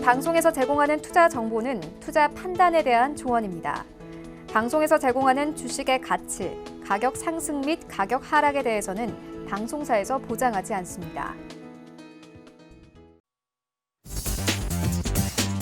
방송에서 제공하는 투자 정보는 투자 판단에 대한 조언입니다. 방송에서 제공하는 주식의 가치, 가격 상승 및 가격 하락에 대해서는 방송사에서 보장하지 않습니다.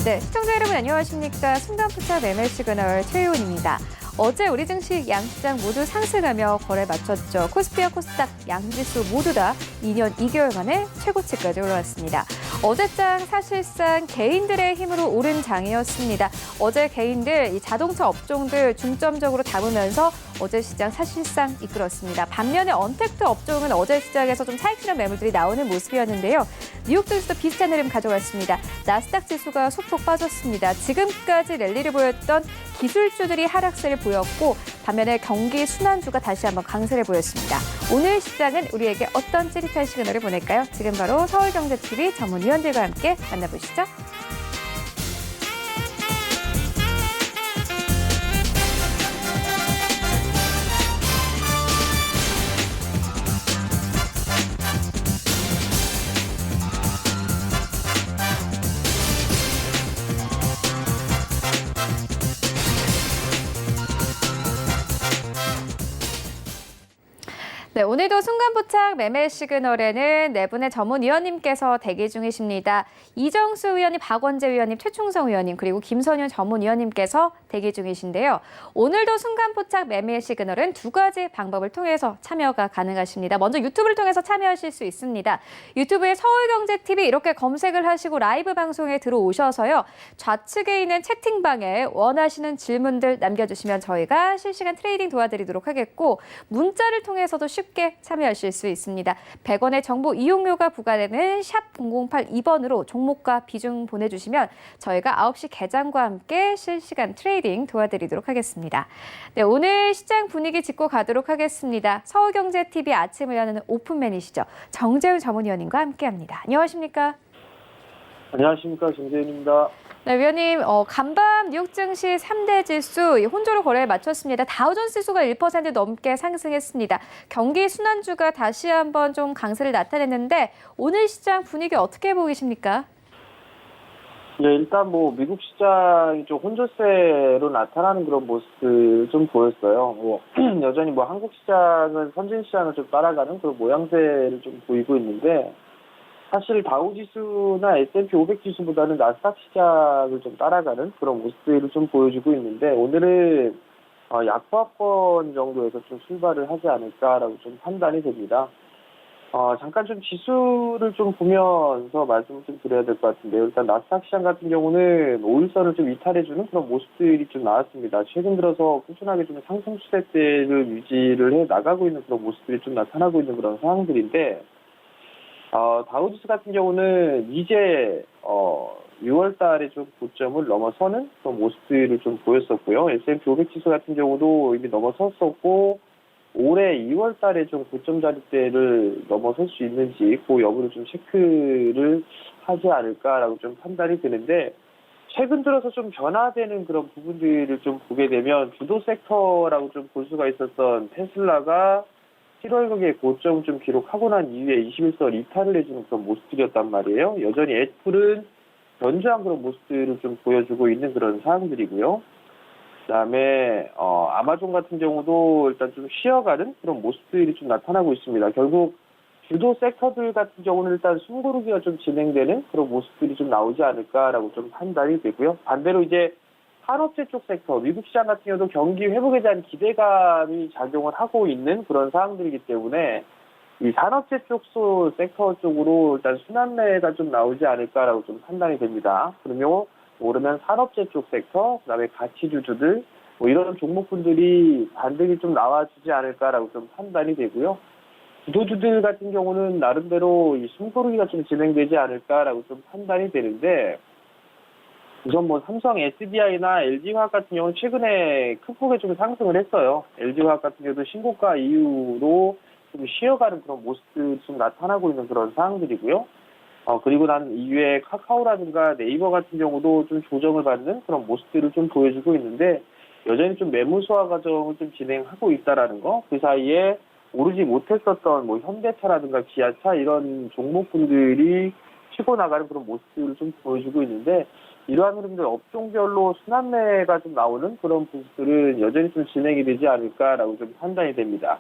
네, 시청자 여러분 안녕하십니까? 순간포착 매매 시그널 최희원입니다. 어제 우리 증시 양시장 모두 상승하며 거래 마쳤죠. 코스피와 코스닥 양지수 모두 다 2년 2개월 만에 최고치까지 올라왔습니다. 어제장 사실상 개인들의 힘으로 오른 장이었습니다. 어제 개인들, 이 자동차 업종들 중점적으로 담으면서 어제 시장 사실상 이끌었습니다. 반면에 언택트 업종은 어제 시장에서 좀 차익 실현 매물들이 나오는 모습이었는데요. 뉴욕 증시도 비슷한 흐름 가져왔습니다. 나스닥 지수가 소폭 빠졌습니다. 지금까지 랠리를 보였던 기술주들이 하락세를 보였고 반면에 경기 순환주가 다시 한번 강세를 보였습니다. 오늘 시장은 우리에게 어떤 찌릿한 시그널을 보낼까요? 지금 바로 서울경제TV 전문위원들과 함께 만나보시죠. 네, 오늘도 순간포착 매매 시그널에는 네 분의 전문위원님께서 대기 중이십니다. 이정수 위원님, 박원재 위원님, 최충성 위원님, 그리고 김선윤 전문위원님께서 대기 중이신데요. 오늘도 순간포착 매매 시그널은 두 가지 방법을 통해서 참여가 가능하십니다. 먼저 유튜브를 통해서 참여하실 수 있습니다. 유튜브에 서울경제TV 이렇게 검색을 하시고 라이브 방송에 들어오셔서요. 좌측에 있는 채팅방에 원하시는 질문들 남겨주시면 저희가 실시간 트레이딩 도와드리도록 하겠고 문자를 통해서도 쉽게 참여하실 수 있습니다. 100원의 정보 이용료가 부과되는 샵 0082번으로 종목과 비중 보내주시면 저희가 9시 개장과 함께 실시간 트레이딩 도와드리도록 하겠습니다. 네, 오늘 시장 분위기 짚고 가도록 하겠습니다. 서울경제TV 아침을 여는 오픈맨이시죠. 정재훈 전문위원님과 함께합니다. 안녕하십니까? 안녕하십니까. 정재윤입니다. 네, 위원님, 간밤 뉴욕 증시 3대 지수 혼조로 거래에 마쳤습니다. 다우존스 지수가 1% 넘게 상승했습니다. 경기 순환주가 다시 한번 좀 강세를 나타냈는데 오늘 시장 분위기 어떻게 보고 계십니까? 네, 일단 미국 시장이 좀 혼조세로 나타나는 그런 모습을 좀 보였어요. 여전히 한국 시장은 선진 시장을 좀 따라가는 그런 모양새를 좀 보이고 있는데 사실 다우지수나 S&P 500 지수보다는 나스닥 시장을 좀 따라가는 그런 모습들을 좀 보여주고 있는데 오늘은 약보합권 정도에서 좀 출발을 하지 않을까라고 좀 판단이 됩니다. 잠깐 좀 지수를 좀 보면서 말씀을 좀 드려야 될 것 같은데요. 일단 나스닥 시장 같은 경우는 5일선을 좀 이탈해주는 그런 모습들이 좀 나왔습니다. 최근 들어서 꾸준하게 좀 상승 추세대를 유지를 해 나가고 있는 그런 모습들이 좀 나타나고 있는 그런 상황들인데 다우지수 같은 경우는 이제 6월 달에 좀 고점을 넘어서는 그런 모습들을 좀 보였었고요. S&P 500 지수 같은 경우도 이미 넘어섰었고 올해 2월 달에 좀 고점 자리대를 넘어설 수 있는지 그 여부를 좀 체크를 하지 않을까라고 좀 판단이 드는데 최근 들어서 좀 변화되는 그런 부분들을 좀 보게 되면 주도 섹터라고 좀 볼 수가 있었던 테슬라가 7월경에 고점을 좀 기록하고 난 이후에 21선 이탈을 해주는 그런 모습들이었단 말이에요. 여전히 애플은 견조한 그런 모습들을 좀 보여주고 있는 그런 상황들이고요. 그다음에 아마존 같은 경우도 일단 좀 쉬어가는 그런 모습들이 좀 나타나고 있습니다. 결국 주도 섹터들 같은 경우는 일단 숨고르기가 좀 진행되는 그런 모습들이 좀 나오지 않을까라고 좀 판단이 되고요. 반대로 이제 산업재 쪽 섹터, 미국 시장 같은 경우도 경기 회복에 대한 기대감이 작용을 하고 있는 그런 상황들이기 때문에 이 산업재 쪽 섹터 쪽으로 일단 순환매가 좀 나오지 않을까라고 좀 판단이 됩니다. 그러면 오르면 산업재 쪽 섹터, 그다음에 가치주주들 이런 종목군들이 반등이 좀 나와주지 않을까라고 좀 판단이 되고요. 주도주들 같은 경우는 나름대로 이 숨고르기가 좀 진행되지 않을까라고 좀 판단이 되는데 우선 삼성 SDI나 LG화학 같은 경우는 최근에 큰 폭의 좀 상승을 했어요. LG화학 같은 경우도 신고가 이후로 좀 쉬어가는 그런 모습들이 좀 나타나고 있는 그런 상황들이고요. 그리고 난 이후에 카카오라든가 네이버 같은 경우도 좀 조정을 받는 그런 모습들을 좀 보여주고 있는데 여전히 좀 매물 소화 과정을 좀 진행하고 있다라는 거. 그 사이에 오르지 못했었던 현대차라든가 기아차 이런 종목군들이 치고 나가는 그런 모습들을 좀 보여주고 있는데 이러한 흐름들 업종별로 순환매가 좀 나오는 그런 모습들은 여전히 좀 진행이 되지 않을까라고 좀 판단이 됩니다.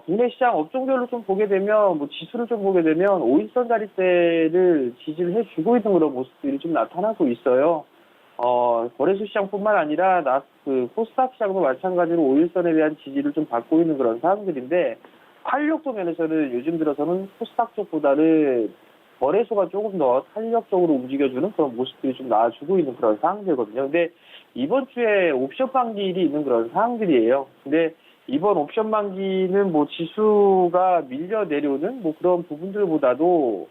국내 시장 업종별로 좀 보게 되면 뭐 지수를 좀 보게 되면 5일선 자리대를 지지를 해주고 있는 그런 모습들이 좀 나타나고 있어요. 거래소 시장뿐만 아니라 코스닥 시장도 마찬가지로 5일선에 대한 지지를 좀 받고 있는 그런 상황들인데 탄력도 면에서는 요즘 들어서는 코스닥 쪽보다는 거래소가 조금 더 탄력적으로 움직여주는 그런 모습들이 좀 나와주고 있는 그런 상황들거든요. 근데 이번 주에 옵션 만기일이 있는 그런 상황들이에요. 근데 이번 옵션 만기는 뭐 지수가 밀려 내려오는 뭐 그런 부분들보다도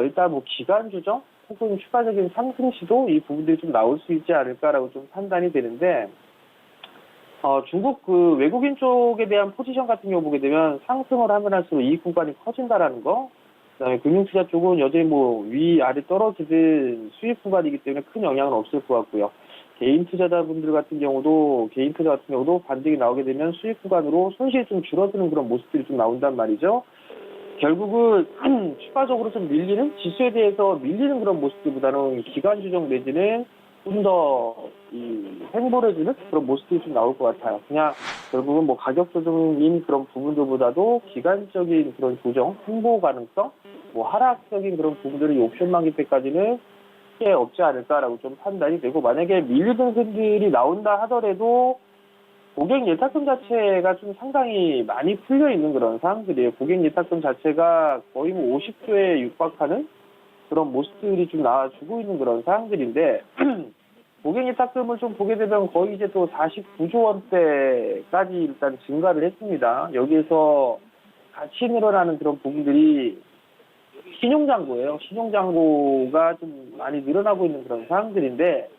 일단 뭐 기간 조정 혹은 추가적인 상승 시도 이 부분들이 좀 나올 수 있지 않을까라고 좀 판단이 되는데 중국 그 외국인 쪽에 대한 포지션 같은 경우 보게 되면 상승을 하면 할수록 이익 구간이 커진다라는 거. 그다음에 금융투자 쪽은 여전히 뭐 위아래 떨어지든 수익 구간이기 때문에 큰 영향은 없을 것 같고요. 개인 투자자분들 같은 경우도 반등이 나오게 되면 수익 구간으로 손실이 좀 줄어드는 그런 모습들이 좀 나온단 말이죠. 결국은 추가적으로 좀 밀리는 지수에 대해서 밀리는 그런 모습들보다는 기간 조정 내지는 좀 더 횡보를 해주는 그런 모습들이 좀 나올 것 같아요. 그냥 결국은 뭐 가격 조정인 그런 부분들보다도 기간적인 그런 조정, 횡보 가능성, 뭐 하락적인 그런 부분들이 옵션 만기 때까지는 꽤 없지 않을까라고 좀 판단이 되고 만약에 밀리는 흔들이 나온다 하더라도 고객 예탁금 자체가 좀 상당히 많이 풀려 있는 그런 상황들이에요. 고객 예탁금 자체가 거의 뭐 50조에 육박하는 그런 모습들이 좀 나와주고 있는 그런 상황들인데 고객 예탁금을 좀 보게 되면 거의 이제 또 49조 원대까지 일단 증가를 했습니다. 여기에서 같이 늘어나는 그런 부분들이 신용잔고예요. 신용잔고가 좀 많이 늘어나고 있는 그런 상황들인데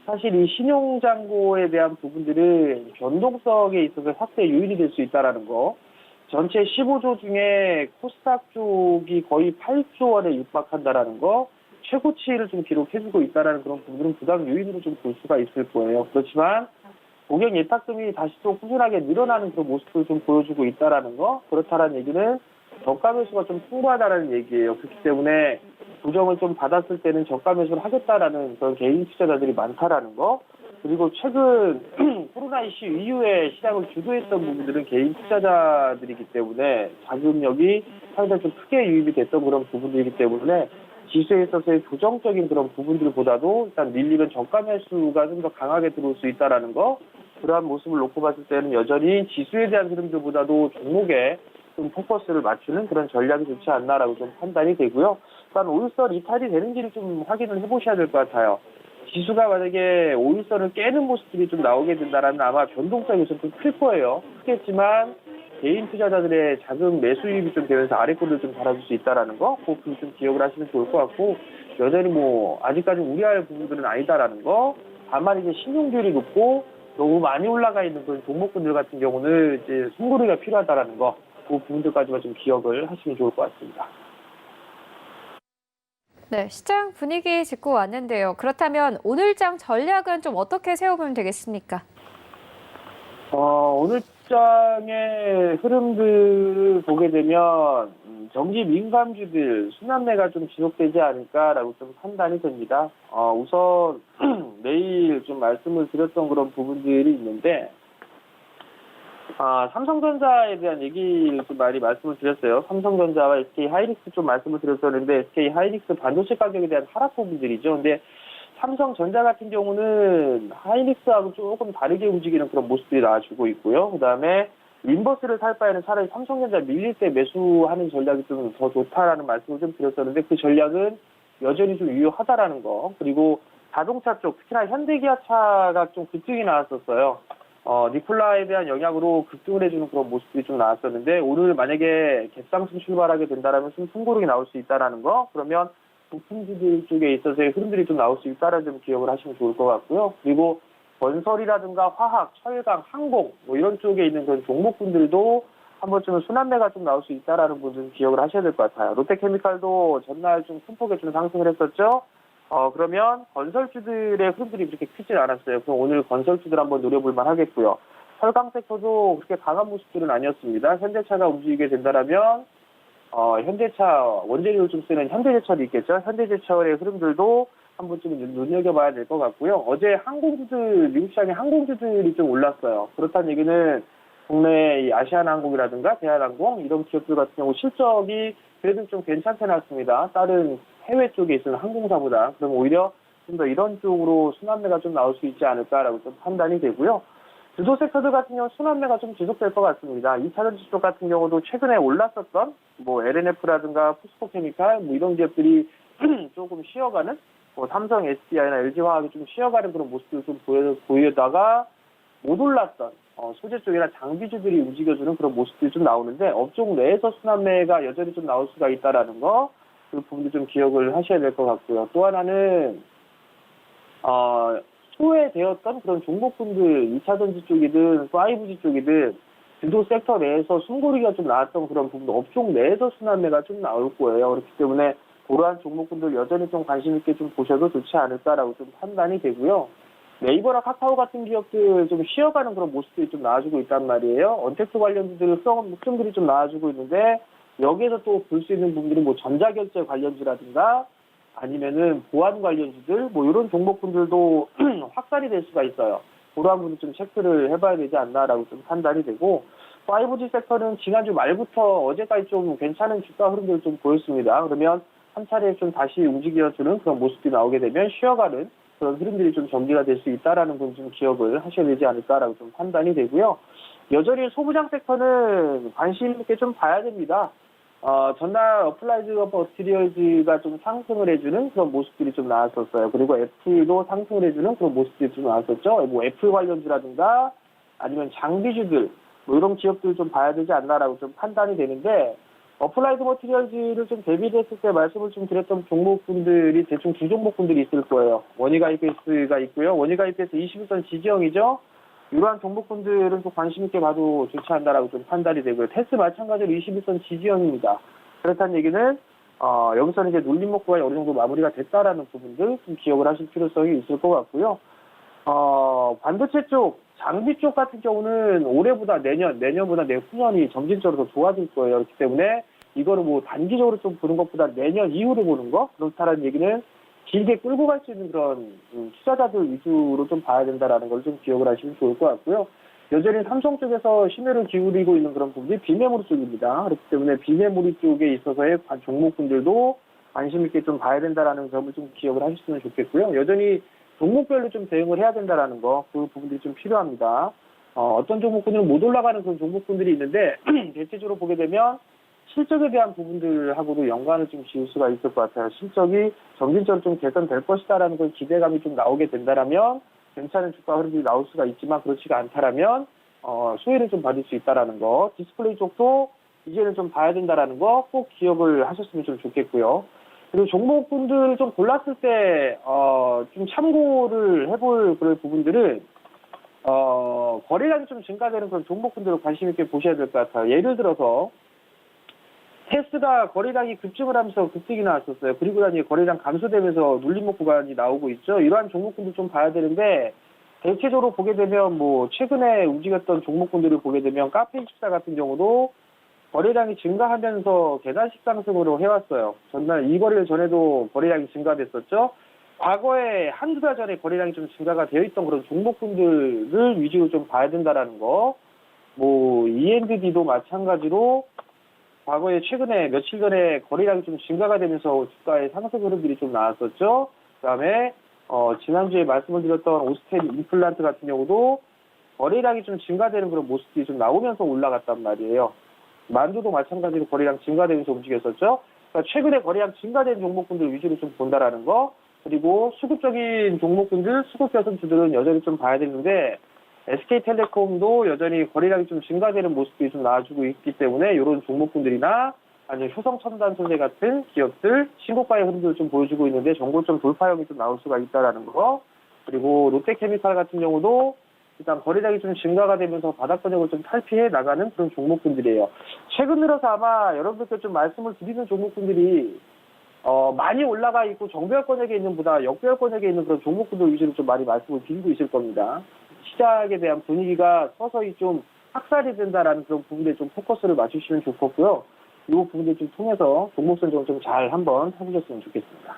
사실 이 신용잔고에 대한 부분들은 변동성에 있어서 확대 요인이 될 수 있다는 거. 전체 15조 중에 코스닥 쪽이 거의 8조 원에 육박한다라는 거. 최고치를 좀 기록해주고 있다는 그런 부분들은 부담 요인으로 좀 볼 수가 있을 거예요. 그렇지만 고객 예탁금이 다시 또 꾸준하게 늘어나는 그런 모습을 좀 보여주고 있다는 거. 그렇다는 얘기는 저가 매수가 좀 풍부하다는 얘기예요. 그렇기 때문에 부정을 좀 받았을 때는 저가 매수를 하겠다라는 그런 개인 투자자들이 많다라는 거. 그리고 최근 코로나 이슈 이후에 시장을 주도했던 부분들은 개인 투자자들이기 때문에 자금력이 상당히 좀 크게 유입이 됐던 그런 부분들이기 때문에 지수에 있어서의 조정적인 그런 부분들보다도 일단 밀리는 저가 매수가 좀 더 강하게 들어올 수 있다라는 거. 그러한 모습을 놓고 봤을 때는 여전히 지수에 대한 흐름들보다도 종목에 좀 포커스를 맞추는 그런 전략이 좋지 않나라고 좀 판단이 되고요. 일단 5일선 이탈이 되는지를 좀 확인을 해보셔야 될 것 같아요. 지수가 만약에 5일선을 깨는 모습들이 좀 나오게 된다라면 아마 변동성이 좀 클 거예요. 크겠지만 개인 투자자들의 자금 매수 유입이 좀 되면서 아래꼴을 좀 달아줄 수 있다라는 거, 그 부분 좀 기억을 하시면 좋을 것 같고, 여전히 뭐 아직까지 우려할 부분들은 아니다라는 거. 다만 이제 신용률이 높고 너무 많이 올라가 있는 그런 종목군들 같은 경우는 이제 손고르기가 필요하다라는 거, 그 부분들까지만 좀 기억을 하시면 좋을 것 같습니다. 네, 시장 분위기 짚고 왔는데요. 그렇다면 오늘장 전략은 좀 어떻게 세워보면 되겠습니까? 오늘 장의 흐름들을 보게 되면 정기 민감주들 순환매가 좀 지속되지 않을까라고 좀 판단이 됩니다. 우선 내일 좀 말씀을 드렸던 그런 부분들이 있는데 삼성전자에 대한 얘기를 좀 많이 말씀을 드렸어요. 삼성전자와 SK하이닉스 좀 말씀을 드렸었는데 SK하이닉스 반도체 가격에 대한 하락 부분들이죠. 근데 삼성전자 같은 경우는 하이닉스하고 조금 다르게 움직이는 그런 모습들이 나와주고 있고요. 그 다음에 윈버스를 살 바에는 차라리 삼성전자 밀릴 때 매수하는 전략이 좀 더 좋다라는 말씀을 좀 드렸었는데 그 전략은 여전히 좀 유효하다라는 거. 그리고 자동차 쪽, 특히나 현대기아차가 좀 급등이 나왔었어요. 니콜라에 대한 영향으로 급등을 해주는 그런 모습들이 좀 나왔었는데 오늘 만약에 갭상승 출발하게 된다라면 좀 풍고르기 나올 수 있다라는 거. 그러면 부품주들 쪽에 있어서의 흐름들이 좀 나올 수 있다는 점 기억을 하시면 좋을 것 같고요. 그리고 건설이라든가 화학, 철강, 항공 뭐 이런 쪽에 있는 그런 종목군들도 한 번쯤은 순환매가 좀 나올 수 있다라는 부분 기억을 하셔야 될 것 같아요. 롯데케미칼도 전날 좀 큰 폭의 좀 상승을 했었죠. 그러면 건설주들의 흐름들이 그렇게 크진 않았어요. 그럼 오늘 건설주들 한번 노려볼 만 하겠고요. 철강 섹터도 그렇게 강한 모습들은 아니었습니다. 현대차가 움직이게 된다라면 현대차 원재료를 좀 쓰는 현대제철이 있겠죠. 현대제철의 흐름들도 한 번쯤 눈여겨봐야 될 것 같고요. 어제 항공주들, 미국 시장의 항공주들이 좀 올랐어요. 그렇다는 얘기는 국내 이 아시아나항공이라든가 대한항공 이런 기업들 같은 경우 실적이 그래도 좀 괜찮게 나왔습니다. 다른 해외 쪽에 있는 항공사보다. 그럼 오히려 좀 더 이런 쪽으로 순환매가 좀 나올 수 있지 않을까라고 좀 판단이 되고요. 주도 섹터들 같은 경우 순환매가 좀 지속될 것 같습니다. 2차전지 쪽 같은 경우도 최근에 올랐었던 뭐 LNF라든가 포스코케미칼 뭐 이런 기업들이 조금 쉬어가는 삼성, SDI나 LG화학이 좀 쉬어가는 그런 모습을 좀 보이다가 못 올랐던 소재 쪽이나 장비주들이 움직여주는 그런 모습들이 좀 나오는데 업종 내에서 순환매가 여전히 좀 나올 수가 있다라는 거 그 부분도 좀 기억을 하셔야 될 것 같고요. 또 하나는 소외되었던 그런 종목군들 2차전지 쪽이든 5G 쪽이든 주도 섹터 내에서 숨고르기가 좀 나왔던 그런 부분 업종 내에서 순환매가 좀 나올 거예요. 그렇기 때문에 그러한 종목군들 여전히 좀 관심 있게 좀 보셔도 좋지 않을까라고 좀 판단이 되고요. 네이버나 카카오 같은 기업들 좀 쉬어가는 그런 모습들이 좀 나와주고 있단 말이에요. 언택트 관련주들 흑점들이 좀 나와주고 있는데 여기에서 또 볼 수 있는 부분들이 뭐 전자결제 관련주라든가 아니면은 보안 관련주들 뭐 이런 종목군들도 확산이 될 수가 있어요. 그러한 부분 좀 체크를 해봐야 되지 않나라고 좀 판단이 되고 5G 섹터는 지난주 말부터 어제까지 좀 괜찮은 주가 흐름들을 좀 보였습니다. 그러면 한 차례 좀 다시 움직여주는 그런 모습들이 나오게 되면 쉬어가는 그런 흐름들이 좀 전개가 될 수 있다라는 건 좀 기억을 하셔야 되지 않을까라고 좀 판단이 되고요. 여전히 소부장 섹터는 관심 있게 좀 봐야 됩니다. 전날 어플라이드 머티리얼즈가 좀 상승을 해주는 그런 모습들이 좀 나왔었어요. 그리고 애플도 상승을 해주는 그런 모습들이 좀 나왔었죠. 뭐 애플 관련주라든가 아니면 장비주들 뭐 이런 기업들 좀 봐야 되지 않나라고 좀 판단이 되는데 어플라이드 머티리얼즈를 좀 대비했을 때 말씀을 좀 드렸던 종목분들이 대충 두 종목분들이 있을 거예요. 원희가 IPS가 있고요. 원희가 IPS 21선 지지형이죠. 이러한 종목분들은 좀 관심 있게 봐도 좋지 않나라고 좀 판단이 되고요. 테스 마찬가지로 21선 지지형입니다. 그렇다는 얘기는 여기서는 이제 눌림목표가 어느 정도 마무리가 됐다라는 부분들 좀 기억을 하실 필요성이 있을 것 같고요. 반도체 쪽, 장비 쪽 같은 경우는 올해보다 내년보다 내후년이 점진적으로 더 좋아질 거예요. 그렇기 때문에 이거를 뭐 단기적으로 좀 보는 것보다 내년 이후로 보는 거 그렇다는 얘기는 길게 끌고 갈 수 있는 그런 투자자들 위주로 좀 봐야 된다라는 걸 좀 기억을 하시면 좋을 것 같고요. 여전히 삼성 쪽에서 심혈을 기울이고 있는 그런 부분이 비메모리 쪽입니다. 그렇기 때문에 비메모리 쪽에 있어서의 종목분들도 관심 있게 좀 봐야 된다라는 점을 좀 기억을 하셨으면 좋겠고요. 여전히 종목별로 좀 대응을 해야 된다라는 거, 그 부분들이 좀 필요합니다. 어떤 종목군들은 못 올라가는 그런 종목군들이 있는데, 대체적으로 보게 되면 실적에 대한 부분들하고도 연관을 좀 지을 수가 있을 것 같아요. 실적이 점진적으로 좀 개선될 것이다라는 걸 기대감이 좀 나오게 된다라면, 괜찮은 주가 흐름이 나올 수가 있지만, 그렇지가 않다라면, 수혜를 좀 받을 수 있다라는 거, 디스플레이 쪽도 이제는 좀 봐야 된다라는 거 꼭 기억을 하셨으면 좀 좋겠고요. 그리고 종목분들 좀 골랐을 때, 좀 참고를 해볼 그런 부분들은, 거래량이 좀 증가되는 그런 종목분들을 관심 있게 보셔야 될 것 같아요. 예를 들어서, 테스가 거래량이 급증을 하면서 급등이 나왔었어요. 그리고 나니 거래량 감소되면서 눌림목 구간이 나오고 있죠. 이러한 종목분들 좀 봐야 되는데, 대체적으로 보게 되면 뭐, 최근에 움직였던 종목분들을 보게 되면, 카페24 같은 경우도 거래량이 증가하면서 계단식 상승으로 해왔어요. 전날 이 거래일 전에도 거래량이 증가됐었죠. 과거에 한두 달 전에 거래량이 좀 증가가 되어 있던 그런 종목분들을 위주로 좀 봐야 된다라는 거. 뭐 ENBD도 마찬가지로 과거에 최근에 며칠 전에 거래량이 좀 증가가 되면서 주가의 상승 흐름들이 좀 나왔었죠. 그다음에 지난주에 말씀을 드렸던 오스텔 임플란트 같은 경우도 거래량이 좀 증가되는 그런 모습들이 좀 나오면서 올라갔단 말이에요. 만두도 마찬가지로 거래량 증가되면서 움직였었죠. 그러니까 최근에 거래량 증가된 종목군들 위주로 좀 본다라는 거. 그리고 수급적인 종목군들, 수급 개선주들은 여전히 좀 봐야 되는데 SK텔레콤도 여전히 거래량이 좀 증가되는 모습들이 좀 나와주고 있기 때문에 이런 종목군들이나 아니면 효성첨단소재 같은 기업들 신고가의 흐름들을 좀 보여주고 있는데 정고점 돌파형이 좀 나올 수가 있다라는 거. 그리고 롯데케미칼 같은 경우도 일단 거래량이 좀 증가가 되면서 바닥 권역을 좀 탈피해 나가는 그런 종목군들이에요. 최근 들어서 아마 여러분들께 좀 말씀을 드리는 종목군들이 많이 올라가 있고 정배열권역에 있는 보다 역배열권역에 있는 그런 종목군들 위주로 좀 많이 말씀을 드리고 있을 겁니다. 시장에 대한 분위기가 서서히 좀 확산이 된다라는 그런 부분에 좀 포커스를 맞추시면 좋겠고요. 이 부분들 좀 통해서 종목 선정 좀 잘 한번 해보셨으면 좋겠습니다.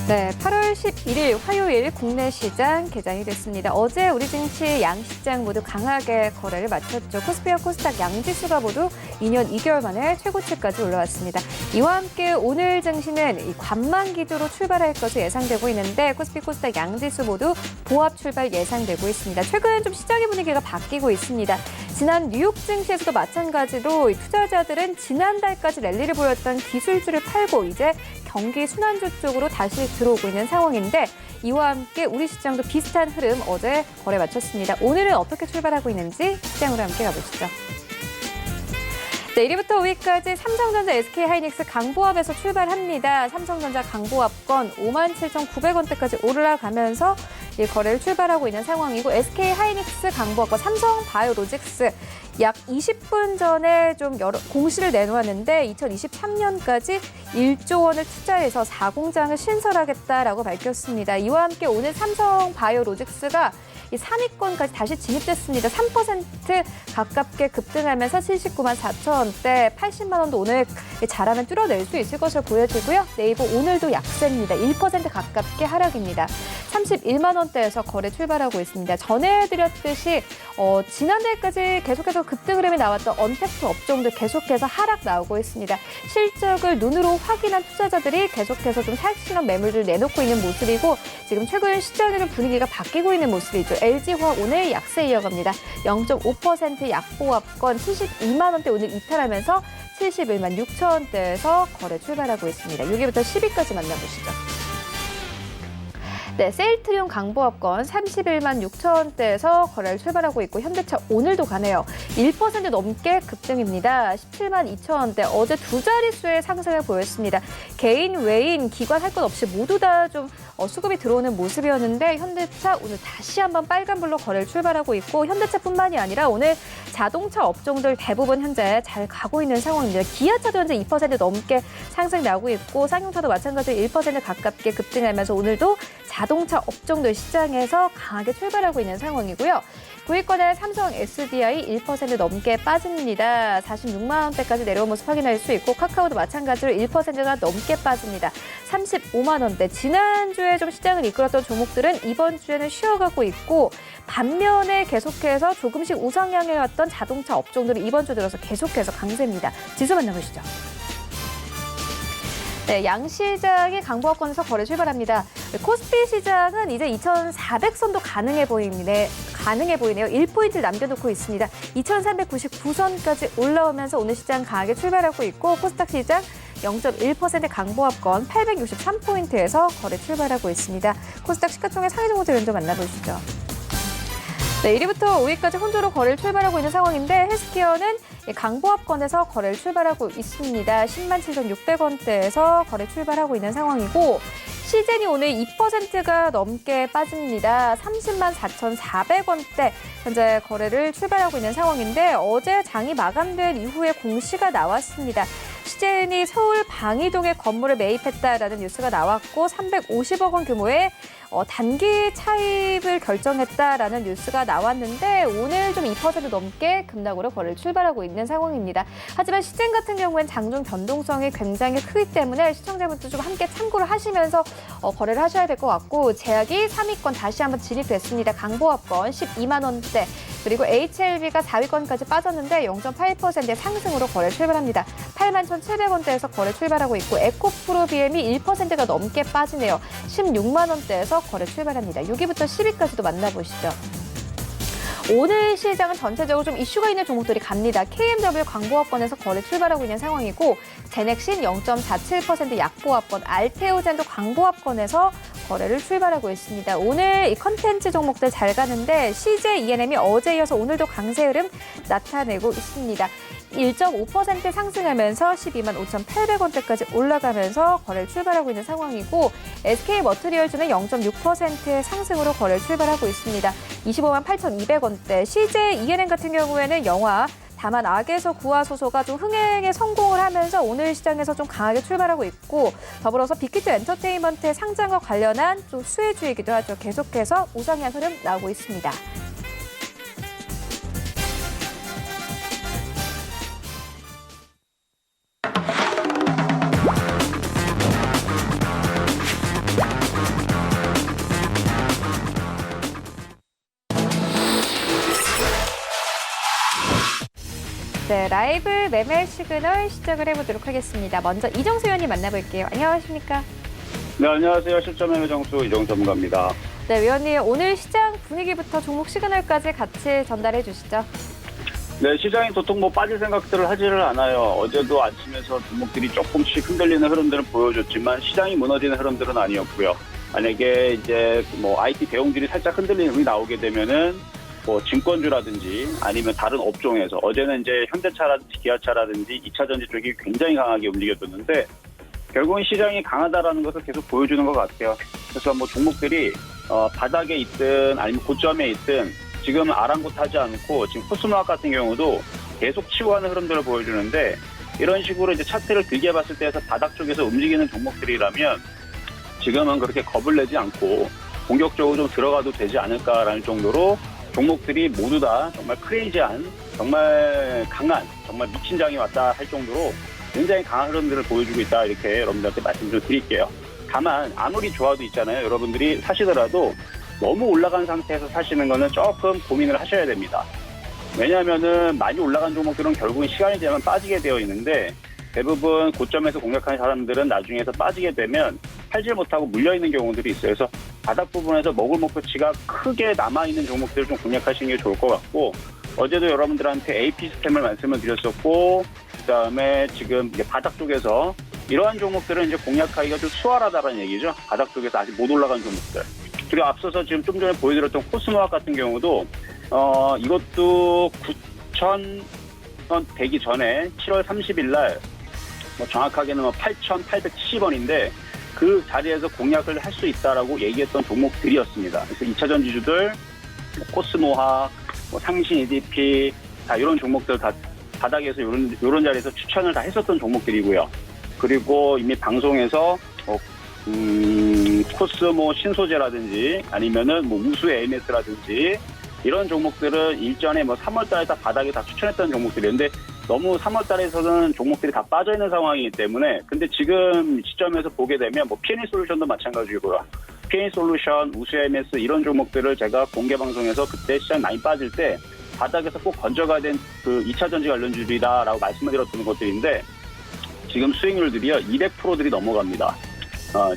네, 8월 11일 화요일 국내 시장 개장이 됐습니다. 어제 우리 증시 양시장 모두 강하게 거래를 마쳤죠. 코스피와 코스닥 양지수가 모두 2년 2개월 만에 최고치까지 올라왔습니다. 이와 함께 오늘 증시는 이 관망 기조로 출발할 것으로 예상되고 있는데 코스피, 코스닥 양지수 모두 보합 출발 예상되고 있습니다. 최근 좀 시장의 분위기가 바뀌고 있습니다. 지난 뉴욕 증시에서도 마찬가지로 투자자들은 지난달까지 랠리를 보였던 기술주를 팔고 이제 경기 순환주 쪽으로 다시 들어오고 있는 상황인데 이와 함께 우리 시장도 비슷한 흐름 어제 거래 마쳤습니다. 오늘은 어떻게 출발하고 있는지 시장으로 함께 가보시죠. 네, 1위부터 5위까지 삼성전자, SK하이닉스 강보합에서 출발합니다. 삼성전자 강보합권 57,900원대까지 올라가면서 이 거래를 출발하고 있는 상황이고 SK하이닉스 강보합권, 삼성바이오로직스 약 20분 전에 좀 공시를 내놓았는데 2023년까지 1조 원을 투자해서 4공장을 신설하겠다라고 밝혔습니다. 이와 함께 오늘 삼성바이오로직스가 이 3위권까지 다시 진입됐습니다. 3% 가깝게 급등하면서 79만 4천 원대, 80만 원도 오늘 잘하면 뚫어낼 수 있을 것으로 보여지고요. 네이버 오늘도 약세입니다. 1% 가깝게 하락입니다. 31만 원대에서 거래 출발하고 있습니다. 전해드렸듯이 지난달까지 계속해서 급등 흐름이 나왔던 언택트 업종들 계속해서 하락 나오고 있습니다. 실적을 눈으로 확인한 투자자들이 계속해서 좀 살신한 매물을 내놓고 있는 모습이고 지금 최근 시장에는 분위기가 바뀌고 있는 모습이죠. LG화학 오늘 약세 이어갑니다. 0.5% 약보합권 72만 원대 오늘 이탈하면서 71만 6천 원대에서 거래 출발하고 있습니다. 6위부터 10위까지 만나보시죠. 네, 세일트리온 강보합권 31만 6천 원대에서 거래를 출발하고 있고 현대차 오늘도 가네요. 1% 넘게 급등입니다. 17만 2천 원대 어제 두 자릿수의 상승을 보였습니다. 개인, 외인, 기관 할 것 없이 모두 다 좀 수급이 들어오는 모습이었는데 현대차 오늘 다시 한번 빨간불로 거래를 출발하고 있고 현대차뿐만이 아니라 오늘 자동차 업종들 대부분 현재 잘 가고 있는 상황입니다. 기아차도 현재 2% 넘게 상승 나오고 있고 쌍용차도 마찬가지로 1% 가깝게 급등하면서 오늘도 자동차 업종들 시장에서 강하게 출발하고 있는 상황이고요. 9위권의 삼성 SDI 1% 넘게 빠집니다. 46만 원대까지 내려온 모습 확인할 수 있고 카카오도 마찬가지로 1%가 넘게 빠집니다. 35만 원대. 지난주에 좀 시장을 이끌었던 종목들은 이번 주에는 쉬어가고 있고 반면에 계속해서 조금씩 우상향해 왔던 자동차 업종들은 이번 주 들어서 계속해서 강세입니다. 지수 만나보시죠. 네, 양시장이 강보합권에서 거래 출발합니다. 코스피 시장은 이제 2,400선도 가능해 보이네요. 1포인트를 남겨놓고 있습니다. 2,399선까지 올라오면서 오늘 시장 강하게 출발하고 있고 코스닥 시장 0.1% 강보합권 863포인트에서 거래 출발하고 있습니다. 코스닥 시가총액 상위 종목들 먼저 만나보시죠. 네, 1위부터 5위까지 혼조로 거래를 출발하고 있는 상황인데 헬스케어는 강보합권에서 거래를 출발하고 있습니다. 10만 7,600원대에서 거래 출발하고 있는 상황이고 시젠이 오늘 2%가 넘게 빠집니다. 30만 4,400원대 현재 거래를 출발하고 있는 상황인데 어제 장이 마감된 이후에 공시가 나왔습니다. 시젠이 서울 방이동에 건물을 매입했다라는 뉴스가 나왔고 350억 원 규모의 단기 차입을 결정했다라는 뉴스가 나왔는데 오늘 좀 2% 넘게 급락으로 거래를 출발하고 있는 상황입니다. 하지만 시젠 같은 경우엔 장중 변동성이 굉장히 크기 때문에 시청자분들 좀 함께 참고를 하시면서 거래를 하셔야 될 것 같고 제약이 3위권 다시 한번 진입됐습니다. 강보합권 12만 원대 그리고 HLB가 4위권까지 빠졌는데 0.8%의 상승으로 거래 출발합니다. 8만 1,700원대에서 거래 출발하고 있고 에코프로비엠이 1%가 넘게 빠지네요. 16만 원대에서 거래 출발합니다. 6위부터 10위까지도 만나보시죠. 오늘 시장은 전체적으로 좀 이슈가 있는 종목들이 갑니다. KMW 강보합권에서 거래 출발하고 있는 상황이고 제넥신 0.47% 약보합권, 알테오젠도 강보합권에서 거래를 출발하고 있습니다. 오늘 이 컨텐츠 종목들 잘 가는데 CJ ENM이 어제 이어서 오늘도 강세 흐름 나타내고 있습니다. 1.5% 상승하면서 12만 5,800원대까지 올라가면서 거래를 출발하고 있는 상황이고 SK머트리얼즈는 0.6%의 상승으로 거래를 출발하고 있습니다. 25만 8,200원대. CJ ENM 같은 경우에는 영화 다만 악에서 구하소서가 좀 흥행에 성공을 하면서 오늘 시장에서 좀 강하게 출발하고 있고 더불어서 빅히트 엔터테인먼트의 상장과 관련한 좀 수혜주이기도 하죠. 계속해서 우상향 흐름 나오고 있습니다. 네, 라이브 매매 시그널 시작을 해보도록 하겠습니다. 먼저 이정수 의원님 만나볼게요. 안녕하십니까? 네, 안녕하세요. 실전매매 정수 이정수 전문가입니다. 네, 위원님 오늘 시장 분위기부터 종목 시그널까지 같이 전달해 주시죠. 네, 시장이 도통 빠질 생각들을 하지를 않아요. 어제도 아침에서 종목들이 조금씩 흔들리는 흐름들을 보여줬지만 시장이 무너지는 흐름들은 아니었고요. 만약에 이제 IT 대형들이 살짝 흔들리는 흐름이 나오게 되면은 증권주라든지 아니면 다른 업종에서 어제는 이제 현대차라든지 기아차라든지 2차전지 쪽이 굉장히 강하게 움직여줬는데 결국은 시장이 강하다라는 것을 계속 보여주는 것 같아요. 그래서 종목들이 바닥에 있든 아니면 고점에 있든 지금 아랑곳하지 않고 지금 코스모학 같은 경우도 계속 치고 가는 흐름들을 보여주는데 이런 식으로 이제 차트를 길게 봤을 때에서 바닥 쪽에서 움직이는 종목들이라면 지금은 그렇게 겁을 내지 않고 공격적으로 좀 들어가도 되지 않을까라는 정도로 종목들이 모두 다 정말 크레이지한, 정말 강한, 정말 미친 장이 왔다 할 정도로 굉장히 강한 흐름들을 보여주고 있다 이렇게 여러분들한테 말씀 좀 드릴게요. 다만 아무리 좋아도 있잖아요. 여러분들이 사시더라도 너무 올라간 상태에서 사시는 거는 조금 고민을 하셔야 됩니다. 왜냐하면은 많이 올라간 종목들은 결국은 시간이 되면 빠지게 되어 있는데 대부분 고점에서 공략하는 사람들은 나중에서 빠지게 되면 팔질 못하고 물려있는 경우들이 있어요. 그래서 바닥 부분에서 먹을 목표치가 크게 남아있는 종목들을 좀 공략하시는 게 좋을 것 같고 어제도 여러분들한테 AP 시스템을 말씀을 드렸었고 그다음에 지금 이제 바닥 쪽에서 이러한 종목들은 이제 공략하기가 좀 수월하다는 얘기죠. 바닥 쪽에서 아직 못 올라간 종목들. 그리고 앞서서 지금 좀 전에 보여드렸던 코스모학 같은 경우도 이것도 9,000원 되기 전에 7월 30일 날 정확하게는 8,870원인데 그 자리에서 공략을 할 수 있다라고 얘기했던 종목들이었습니다. 그래서 2차전 지주들, 코스모학, 상신 EDP 다 이런 종목들 다 바닥에서 이런 자리에서 추천을 다 했었던 종목들이고요. 그리고 이미 방송에서 코스모 신소재라든지 아니면은 우수 AMS라든지 이런 종목들은 일전에 3월달에 다 바닥에 다 추천했던 종목들이었는데 너무 3월달에서는 종목들이 다 빠져있는 상황이기 때문에 근데 지금 시점에서 보게 되면 P&E 솔루션도 마찬가지고요. P&E 솔루션, 우수 AMS 이런 종목들을 제가 공개 방송에서 그때 시장 많이 빠질 때 바닥에서 꼭 건져가야 된 그 2차 전지 관련주들이다라고 말씀을 드렸던 것들인데 지금 수익률들이요 200%들이 넘어갑니다.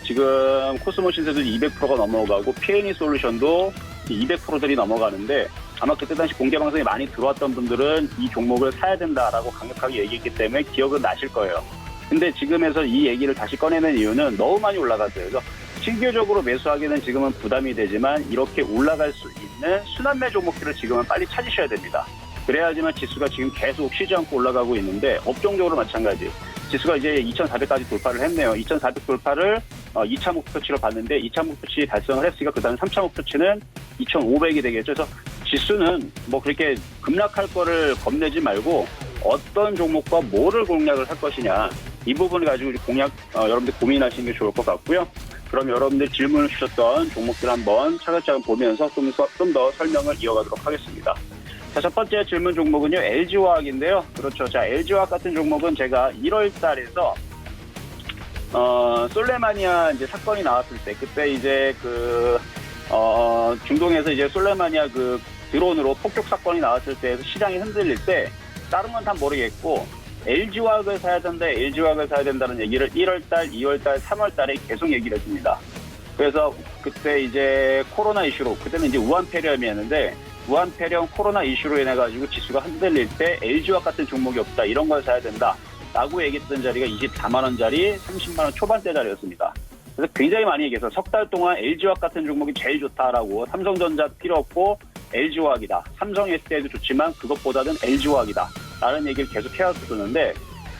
지금 코스모 신세도 200%가 넘어가고 P&E 솔루션도 200%들이 넘어가는데 아마 그때 당시 공개 방송에 많이 들어왔던 분들은 이 종목을 사야 된다라고 강력하게 얘기했기 때문에 기억은 나실 거예요. 근데 지금에서 이 얘기를 다시 꺼내는 이유는 너무 많이 올라갔어요. 그래서 신규적으로 매수하기는 지금은 부담이 되지만 이렇게 올라갈 수 있는 순환매 종목들을 지금은 빨리 찾으셔야 됩니다. 그래야지만 지수가 지금 계속 쉬지 않고 올라가고 있는데 업종적으로 마찬가지. 지수가 이제 2,400까지 돌파를 했네요. 2,400 돌파를 2차 목표치로 봤는데 2차 목표치 달성을 했으니까 그 다음 3차 목표치는 2,500이 되겠죠. 그래서 지수는 그렇게 급락할 거를 겁내지 말고 어떤 종목과 뭐를 공략을 할 것이냐 이 부분을 가지고 여러분들 고민하시는 게 좋을 것 같고요. 그럼 여러분들 질문을 주셨던 종목들 한번 차근차근 보면서 좀 더 설명을 이어가도록 하겠습니다. 자, 첫 번째 질문 종목은요, LG화학인데요. 그렇죠. 자, LG화학 같은 종목은 제가 1월 달에서, 솔레마니아 이제 사건이 나왔을 때, 그때 이제 중동에서 이제 솔레마니아 드론으로 폭격 사건이 나왔을 때 시장이 흔들릴 때, 다른 건 다 모르겠고, LG화학을 사야 된다, LG화학을 사야 된다는 얘기를 1월달, 2월달, 3월달에 계속 얘기를 했습니다. 그래서 그때 이제 코로나 이슈로, 그때는 이제 우한폐렴이었는데, 우한폐렴 코로나 이슈로 인해가지고 지수가 흔들릴 때 LG화학 같은 종목이 없다. 이런 걸 사야 된다. 라고 얘기했던 자리가 24만원짜리, 30만원 초반대자리였습니다. 그래서 굉장히 많이 얘기해서 석 달 동안 LG화학 같은 종목이 제일 좋다라고 삼성전자 필요 없고 LG화학이다. 삼성이 했을 때도 좋지만 그것보다는 LG화학이다. 라는 얘기를 계속 해왔었는데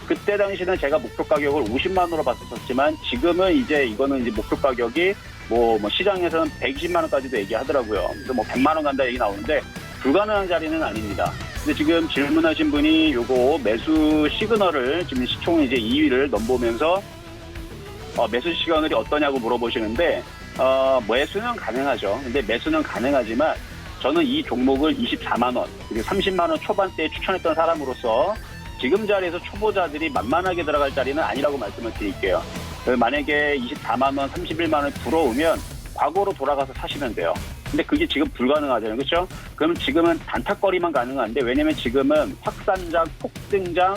그때 당시는 제가 목표 가격을 50만원으로 봤었지만 지금은 이제 이거는 이제 목표 가격이 시장에서는 120만원까지도 얘기하더라고요. 그래서 100만원 간다 얘기 나오는데 불가능한 자리는 아닙니다. 근데 지금 질문하신 분이 요거 매수 시그널을 지금 시총 이제 2위를 넘보면서 매수 시그널이 어떠냐고 물어보시는데 매수는 가능하죠. 근데 매수는 가능하지만 저는 이 종목을 24만 원 그리고 30만 원 초반대에 추천했던 사람으로서 지금 자리에서 초보자들이 만만하게 들어갈 자리는 아니라고 말씀을 드릴게요. 만약에 24만 원, 31만 원 들어오면 과거로 돌아가서 사시면 돼요. 근데 그게 지금 불가능하잖아요. 그렇죠? 그럼 지금은 단타거리만 가능한데 왜냐면 지금은 확산장, 폭등장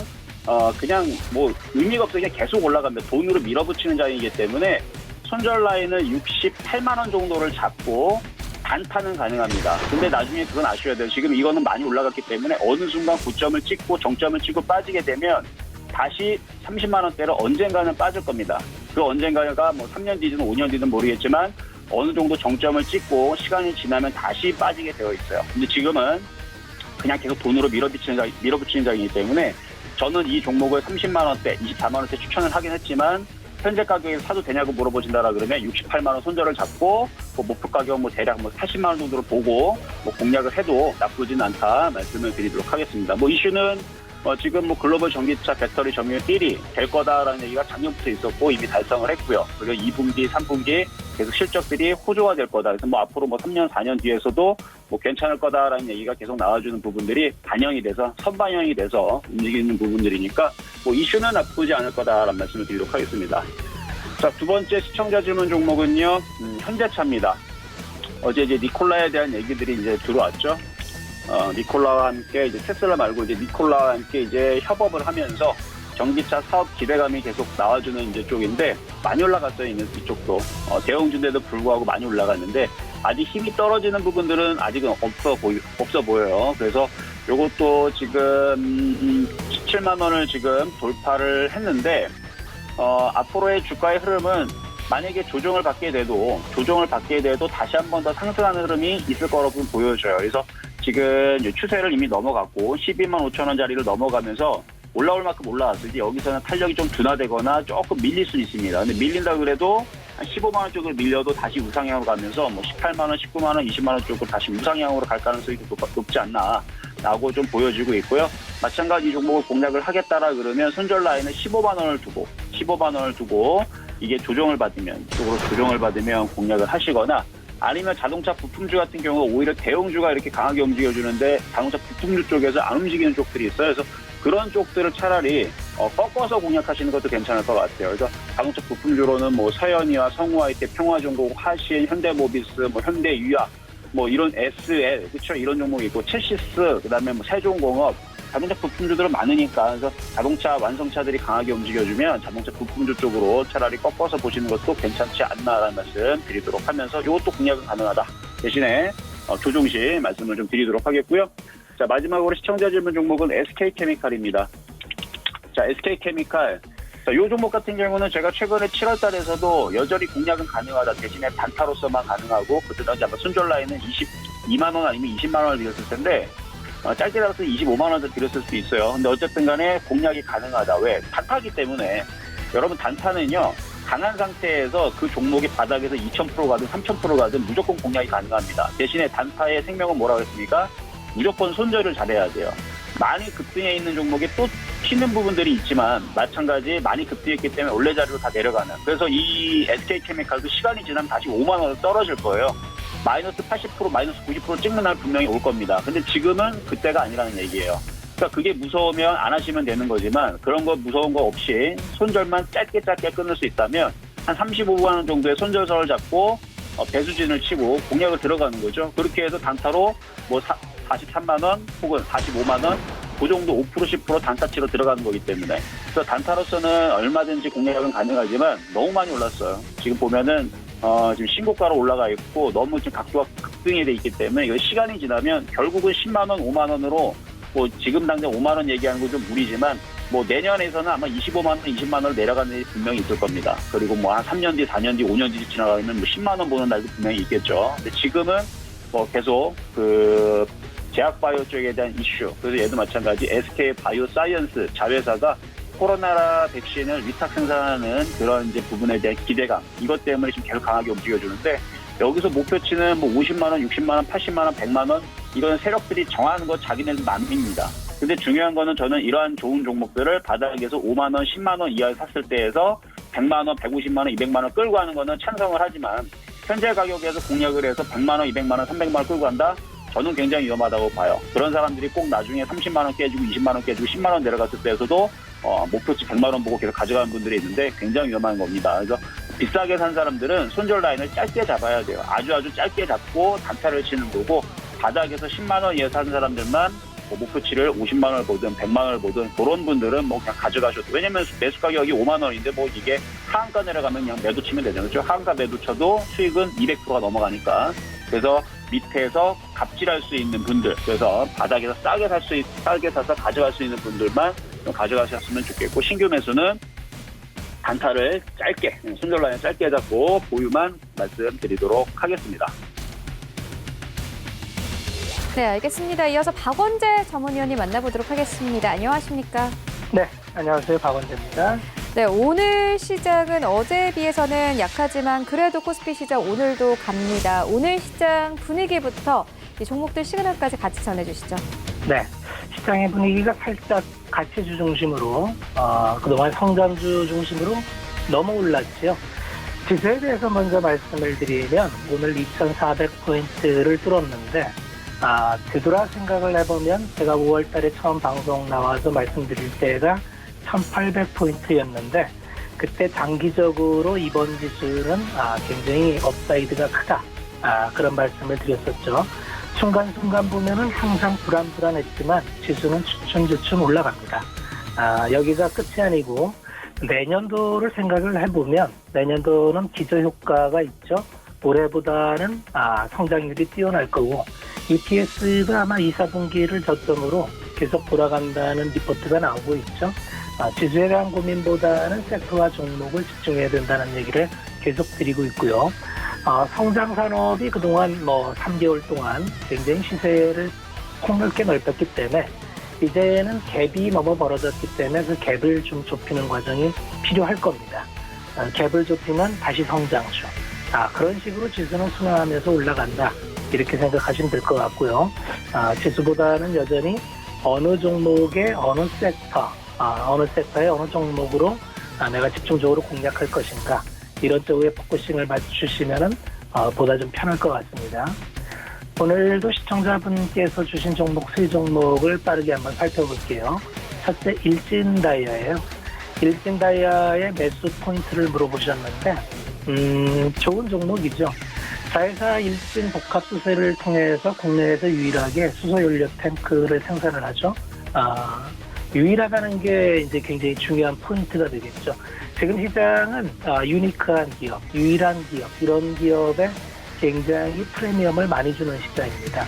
그냥 뭐 의미가 없어 그냥 계속 올라갑니다. 돈으로 밀어붙이는 장이기 때문에 손절 라인을 68만 원 정도를 잡고 단타는 가능합니다. 근데 나중에 그건 아셔야 돼요. 지금 이거는 많이 올라갔기 때문에 어느 순간 고점을 찍고 정점을 찍고 빠지게 되면 다시 30만 원대로 언젠가는 빠질 겁니다. 그 언젠가가 뭐 3년 뒤든 5년 뒤든 모르겠지만 어느 정도 정점을 찍고 시간이 지나면 다시 빠지게 되어 있어요. 근데 지금은 그냥 계속 돈으로 밀어붙이는 장이기 때문에 저는 이 종목을 30만 원대, 24만 원대 추천을 하긴 했지만 현재 가격에 사도 되냐고 물어보신다라 그러면 68만 원 손절을 잡고 뭐 목표 가격 뭐 대략 뭐 80만 원 정도를 보고 뭐 공략을 해도 나쁘지는 않다 말씀을 드리도록 하겠습니다. 뭐 이슈는 지금 뭐 글로벌 전기차 배터리 점유율 1위 될 거다라는 얘기가 작년부터 있었고 이미 달성을 했고요. 그리고 2분기, 3분기 계속 실적들이 호조가 될 거다. 그래서 뭐 앞으로 뭐 3년, 4년 뒤에서도 뭐 괜찮을 거다라는 얘기가 계속 나와주는 부분들이 반영이 돼서 선반영이 돼서 움직이는 부분들이니까 뭐 이슈는 나쁘지 않을 거다라는 말씀을 드리도록 하겠습니다. 자, 두 번째 시청자 질문 종목은요, 현대차입니다. 어제 이제 니콜라에 대한 얘기들이 이제 들어왔죠. 니콜라와 함께 이제 테슬라 말고 이제 니콜라와 함께 이제 협업을 하면서 전기차 사업 기대감이 계속 나와주는 이제 쪽인데 많이 올라갔어요. 이쪽도 대형주인데도 불구하고 많이 올라갔는데 아직 힘이 떨어지는 부분들은 아직은 없어 보여요. 그래서 요것도 지금 17만 원을 지금 돌파를 했는데 앞으로의 주가의 흐름은 만약에 조정을 받게 돼도 다시 한 번 더 상승하는 흐름이 있을 거라고 보여져요. 그래서 지금 추세를 이미 넘어갔고 12만 5천 원짜리를 넘어가면서 올라올 만큼 올라왔을 때 여기서는 탄력이 좀 둔화되거나 조금 밀릴 수 있습니다. 근데 밀린다 그래도 한 15만 원 쪽으로 밀려도 다시 우상향으로 가면서 뭐 18만 원, 19만 원, 20만 원 쪽으로 다시 우상향으로 갈 가능성이 높지 않나라고 좀 보여지고 있고요. 마찬가지 이 종목을 공략을 하겠다라 그러면 손절 라인은 15만 원을 두고 이게 조정을 받으면 공략을 하시거나 아니면 자동차 부품주 같은 경우 오히려 대형주가 이렇게 강하게 움직여주는데 자동차 부품주 쪽에서 안 움직이는 쪽들이 있어요. 그래서 그런 쪽들을 차라리 꺾어서 공략하시는 것도 괜찮을 것 같아요. 그래서 자동차 부품주로는 뭐 서현이와 성우아이텍, 평화종공, 하신, 현대모비스, 뭐 현대유약, 뭐 이런 SL, 그렇죠? 이런 종목이 있고 첼시스, 그다음에 뭐 세종공업, 자동차 부품주들은 많으니까 그래서 자동차 완성차들이 강하게 움직여주면 자동차 부품주 쪽으로 차라리 꺾어서 보시는 것도 괜찮지 않나라는 말씀 드리도록 하면서 이것도 공략은 가능하다. 대신에 조종시 말씀을 좀 드리도록 하겠고요. 자, 마지막으로 시청자 질문 종목은 SK케미칼입니다. 자, SK케미칼. 자, 이 종목 같은 경우는 제가 최근에 7월 달에서도 여전히 공략은 가능하다. 대신에 단타로서만 가능하고 그때 당시 아마 손절 라인은 22만 원 아니면 20만 원을 드렸을 텐데 짧게 달아서 25만 원을 드렸을 수도 있어요. 근데 어쨌든 간에 공략이 가능하다. 왜? 단타기 때문에. 여러분 단타는요. 강한 상태에서 그 종목의 바닥에서 2000% 가든 3000% 가든 무조건 공략이 가능합니다. 대신에 단타의 생명은 뭐라고 했습니까? 무조건 손절을 잘해야 돼요. 많이 급등해 있는 종목에 또 튀는 부분들이 있지만 마찬가지 많이 급등했기 때문에 원래 자리로 다 내려가는. 그래서 이 SK케미칼도 시간이 지나면 다시 5만 원으로 떨어질 거예요. 마이너스 80%, 마이너스 90% 찍는 날 분명히 올 겁니다. 근데 지금은 그때가 아니라는 얘기예요. 그러니까 그게 무서우면 안 하시면 되는 거지만 그런 거 무서운 거 없이 손절만 짧게 끊을 수 있다면 한 35만 원 정도의 손절선을 잡고 배수진을 치고 공략을 들어가는 거죠. 그렇게 해서 단타로 뭐 43만 원 혹은 45만 원 그 정도 5% 10% 단타치로 들어가는 거기 때문에 그래서 단타로서는 얼마든지 공략은 가능하지만 너무 많이 올랐어요. 지금 보면은 지금 신고가로 올라가 있고 너무 지금 각도가 급등이 돼 있기 때문에 이거 시간이 지나면 결국은 10만 원, 5만 원으로 뭐 지금 당장 5만 원 얘기하는 건 좀 무리지만 뭐 내년에서는 아마 25만 원, 20만 원을 내려가는 일이 분명히 있을 겁니다. 그리고 뭐 한 3년 뒤, 4년 뒤, 5년 뒤 지나가면 뭐 10만 원 보는 날도 분명히 있겠죠. 근데 지금은 뭐 계속 그 제약바이오 쪽에 대한 이슈, 그래서 얘도 마찬가지 SK바이오사이언스 자회사가 코로나 백신을 위탁 생산하는 그런 이제 부분에 대한 기대감, 이것 때문에 지금 계속 강하게 움직여주는데 여기서 목표치는 뭐 50만 원, 60만 원, 80만 원, 100만 원 이런 세력들이 정하는 거 자기네들 마음입니다. 근데 중요한 거는 저는 이러한 좋은 종목들을 바닥에서 5만 원, 10만 원 이하에 샀을 때에서 100만 원, 150만 원, 200만 원 끌고 가는 거는 찬성을 하지만 현재 가격에서 공략을 해서 100만 원, 200만 원, 300만 원 끌고 간다? 저는 굉장히 위험하다고 봐요. 그런 사람들이 꼭 나중에 30만 원 깨지고 20만 원 깨지고 10만 원 내려갔을 때에서도 목표치 100만 원 보고 계속 가져가는 분들이 있는데 굉장히 위험한 겁니다. 그래서 비싸게 산 사람들은 손절 라인을 짧게 잡아야 돼요. 아주 짧게 잡고 단타를 치는 거고 바닥에서 10만 원 이하 산 사람들만 목표치를 50만 원을 보든 100만 원을 보든 그런 분들은 뭐 그냥 가져가셔도 왜냐면 매수 가격이 5만 원인데 뭐 이게 하한가 내려가면 그냥 매도 치면 되잖아요. 그렇죠? 하한가 매도 쳐도 수익은 200%가 넘어가니까 그래서 밑에서 갑질할 수 있는 분들 그래서 바닥에서 싸게 사서 가져갈 수 있는 분들만 좀 가져가셨으면 좋겠고 신규 매수는 단타를 짧게 손절 라인 짧게 잡고 보유만 말씀드리도록 하겠습니다. 네, 알겠습니다. 이어서 박원재 전문위원님 만나보도록 하겠습니다. 안녕하십니까? 네, 안녕하세요. 박원재입니다. 네, 오늘 시장은 어제에 비해서는 약하지만 그래도 코스피 시장 오늘도 갑니다. 오늘 시장 분위기부터 이 종목들 시그널까지 같이 전해주시죠. 네, 시장의 분위기가 살짝 가치주 중심으로 그동안 성장주 중심으로 넘어 올랐죠. 지수에 대해서 먼저 말씀을 드리면 오늘 2,400포인트를 뚫었는데 되돌아 생각을 해보면 제가 5월 달에 처음 방송 나와서 말씀드릴 때가 1,800포인트였는데 그때 장기적으로 이번 지수는 굉장히 업사이드가 크다. 그런 말씀을 드렸었죠. 순간순간 보면은 항상 불안했지만 지수는 주춤주춤 올라갑니다. 여기가 끝이 아니고 내년도를 생각을 해보면 내년도는 기저효과가 있죠. 올해보다는 성장률이 뛰어날 거고 EPS가 아마 2, 4분기를 저점으로 계속 돌아간다는 리포트가 나오고 있죠. 지수에 대한 고민보다는 섹터와 종목을 집중해야 된다는 얘기를 계속 드리고 있고요. 성장 산업이 그동안 3개월 동안 굉장히 시세를 폭넓게 넓혔기 때문에 이제는 갭이 너무 벌어졌기 때문에 그 갭을 좀 좁히는 과정이 필요할 겁니다. 갭을 좁히면 다시 성장주. 그런 식으로 지수는 순환하면서 올라간다. 이렇게 생각하시면 될 것 같고요. 지수보다는 여전히 어느 종목의 어느 섹터의 어느 종목으로 내가 집중적으로 공략할 것인가 이런 쪽에 포커싱을 맞추시면은 보다 좀 편할 것 같습니다. 오늘도 시청자분께서 주신 종목 세 종목을 빠르게 한번 살펴볼게요. 첫째 일진다이아예요. 일진다이아의 매수 포인트를 물어보셨는데 좋은 종목이죠. 424 일진 복합 수세를 통해서 국내에서 유일하게 수소연료 탱크를 생산을 하죠. 유일하다는 게 이제 굉장히 중요한 포인트가 되겠죠. 지금 시장은 유니크한 기업, 유일한 기업, 이런 기업에 굉장히 프리미엄을 많이 주는 시장입니다.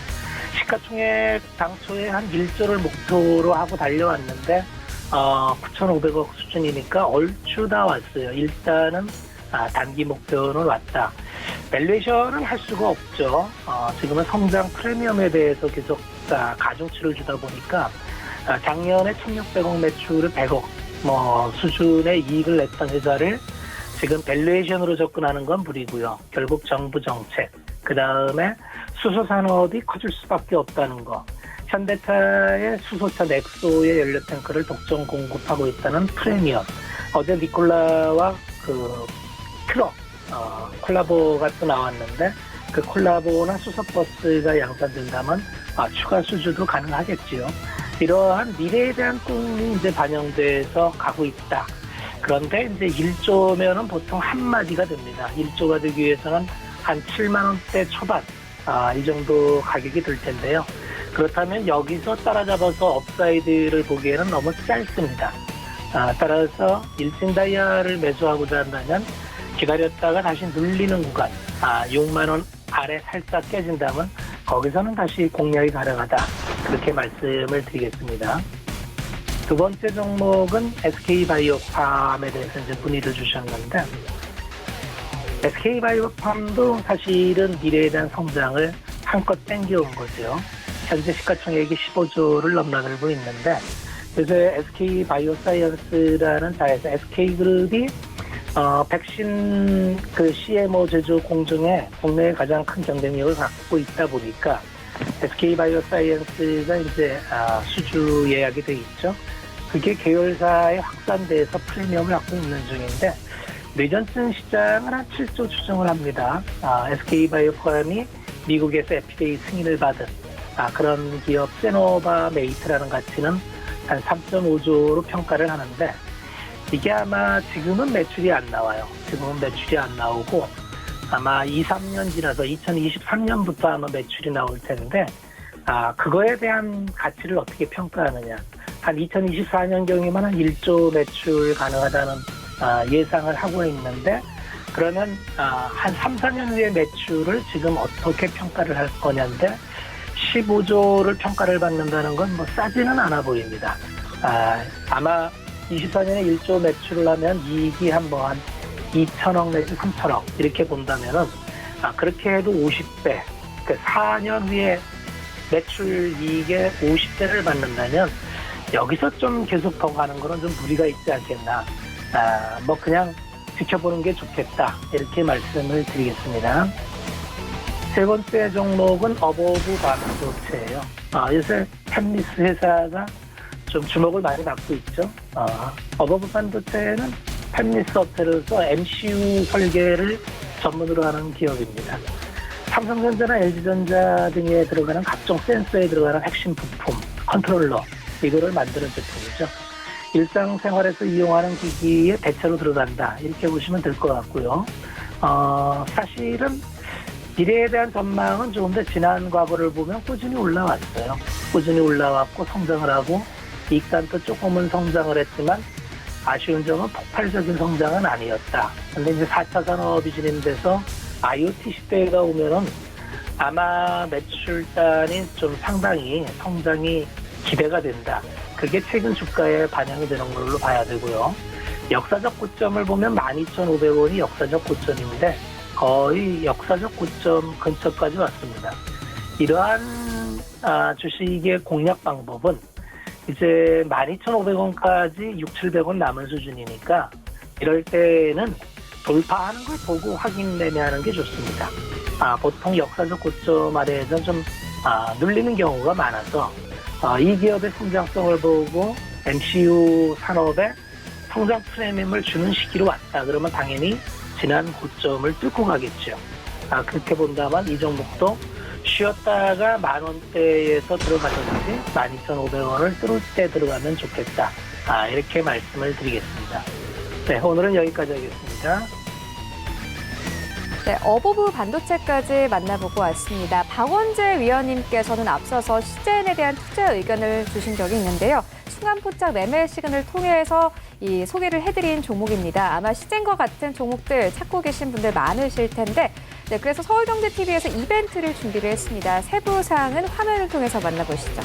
시가총액 당초에 한 1조를 목표로 하고 달려왔는데 9,500억 수준이니까 얼추 다 왔어요. 일단은 단기 목표는 왔다. 밸류에이션은 할 수가 없죠. 지금은 성장 프리미엄에 대해서 계속 가중치를 주다 보니까 작년에 1,600억 매출을 100억 수준의 이익을 냈던 회사를 지금 밸류에이션으로 접근하는 건 무리고요. 결국 정부 정책, 그 다음에 수소 산업이 커질 수밖에 없다는 거, 현대차의 수소차 넥소의 연료 탱크를 독점 공급하고 있다는 프리미엄, 어제 니콜라와 그 트럭 콜라보가 또 나왔는데 그 콜라보나 수소버스가 양산된다면 추가 수주도 가능하겠지요. 이러한 미래에 대한 꿈이 이제 반영돼서 가고 있다. 그런데 이제 1조면은 보통 한마디가 됩니다. 1조가 되기 위해서는 한 7만 원대 초반 이 정도 가격이 들 텐데요. 그렇다면 여기서 따라잡아서 업사이드를 보기에는 너무 짧습니다. 따라서 일진다이아를 매수하고자 한다면 기다렸다가 다시 눌리는 구간 6만 원 아래 살짝 깨진다면 거기서는 다시 공략이 가능하다. 그렇게 말씀을 드리겠습니다. 두 번째 종목은 SK바이오팜에 대해서 이제 문의를 주셨는데 SK바이오팜도 사실은 미래에 대한 성장을 한껏 땡겨온 거죠. 현재 시가총액이 15조를 넘나들고 있는데 요새 SK바이오사이언스라는 자회사 SK그룹이 백신 그 CMO 제조 공정에 국내에 가장 큰 경쟁력을 갖고 있다 보니까 SK바이오사이언스가 이제 수주 예약이 돼 있죠. 그게 계열사에 확산돼서 프리미엄을 갖고 있는 중인데 뇌전증 시장은 한 7조 추정을 합니다. SK바이오팜이 미국에서 FDA 승인을 받은 그런 기업 세노바메이트라는 가치는 한 3.5조로 평가를 하는데 이게 아마 지금은 매출이 안 나와요. 지금은 매출이 안 나오고 아마 2, 3년 지나서 2023년부터 아마 매출이 나올 텐데 그거에 대한 가치를 어떻게 평가하느냐. 한 2024년경이면 한 1조 매출 가능하다는 예상을 하고 있는데 그러면 한 3, 4년 후의 매출을 지금 어떻게 평가를 할 거냐인데 15조를 평가를 받는다는 건 뭐 싸지는 않아 보입니다. 아마 24년에 1조 매출을 하면 이익이 한 2천억 내지 3천억 이렇게 본다면은 그렇게 해도 50배, 그 4년 후에 매출 이익의 50배를 받는다면 여기서 좀 계속 더 가는 거는 좀 무리가 있지 않겠나. 뭐 그냥 지켜보는 게 좋겠다 이렇게 말씀을 드리겠습니다. 세 번째 종목은 어버브 반도체예요. 요새 팹리스 회사가 좀 주목을 많이 받고 있죠. 어버브 반도체는 팹리스 업체로서 MCU 설계를 전문으로 하는 기업입니다. 삼성전자나 LG전자 등에 들어가는 각종 센서에 들어가는 핵심 부품, 컨트롤러 이거를 만드는 제품이죠. 일상생활에서 이용하는 기기에 대체로 들어간다 이렇게 보시면 될 것 같고요. 사실은 미래에 대한 전망은 조금 더 지난 과거를 보면 꾸준히 올라왔어요. 꾸준히 올라왔고 성장을 하고 이익단도 조금은 성장을 했지만 아쉬운 점은 폭발적인 성장은 아니었다. 근데 이제 4차 산업이 진행돼서 IoT 시대가 오면은 아마 매출단이 좀 상당히 성장이 기대가 된다. 그게 최근 주가에 반영이 되는 걸로 봐야 되고요. 역사적 고점을 보면 12,500원이 역사적 고점인데 거의 역사적 고점 근처까지 왔습니다. 이러한 주식의 공략 방법은 이제 12,500원까지 6,700원 남은 수준이니까 이럴 때는 돌파하는 걸 보고 확인 매매하는 게 좋습니다. 보통 역사적 고점 아래에서 좀 눌리는 경우가 많아서 이 기업의 성장성을 보고 MCU 산업에 성장 프리미엄을 주는 시기로 왔다. 그러면 당연히 지난 고점을 뚫고 가겠죠. 그렇게 본다면 이 종목도 쉬었다가 10,000원대에서 들어가든지 12,500원을 뚫을 때 들어가면 좋겠다. 이렇게 말씀을 드리겠습니다. 네, 오늘은 여기까지 하겠습니다. 네, 어버브 반도체까지 만나보고 왔습니다. 박원재 위원님께서는 앞서서 시젠에 대한 투자 의견을 주신 적이 있는데요. 순간포착 매매 시간을 통해서 이 소개를 해드린 종목입니다. 아마 시젠과 같은 종목들 찾고 계신 분들 많으실 텐데 네, 그래서 서울경제TV에서 이벤트를 준비를 했습니다. 세부 사항은 화면을 통해서 만나보시죠.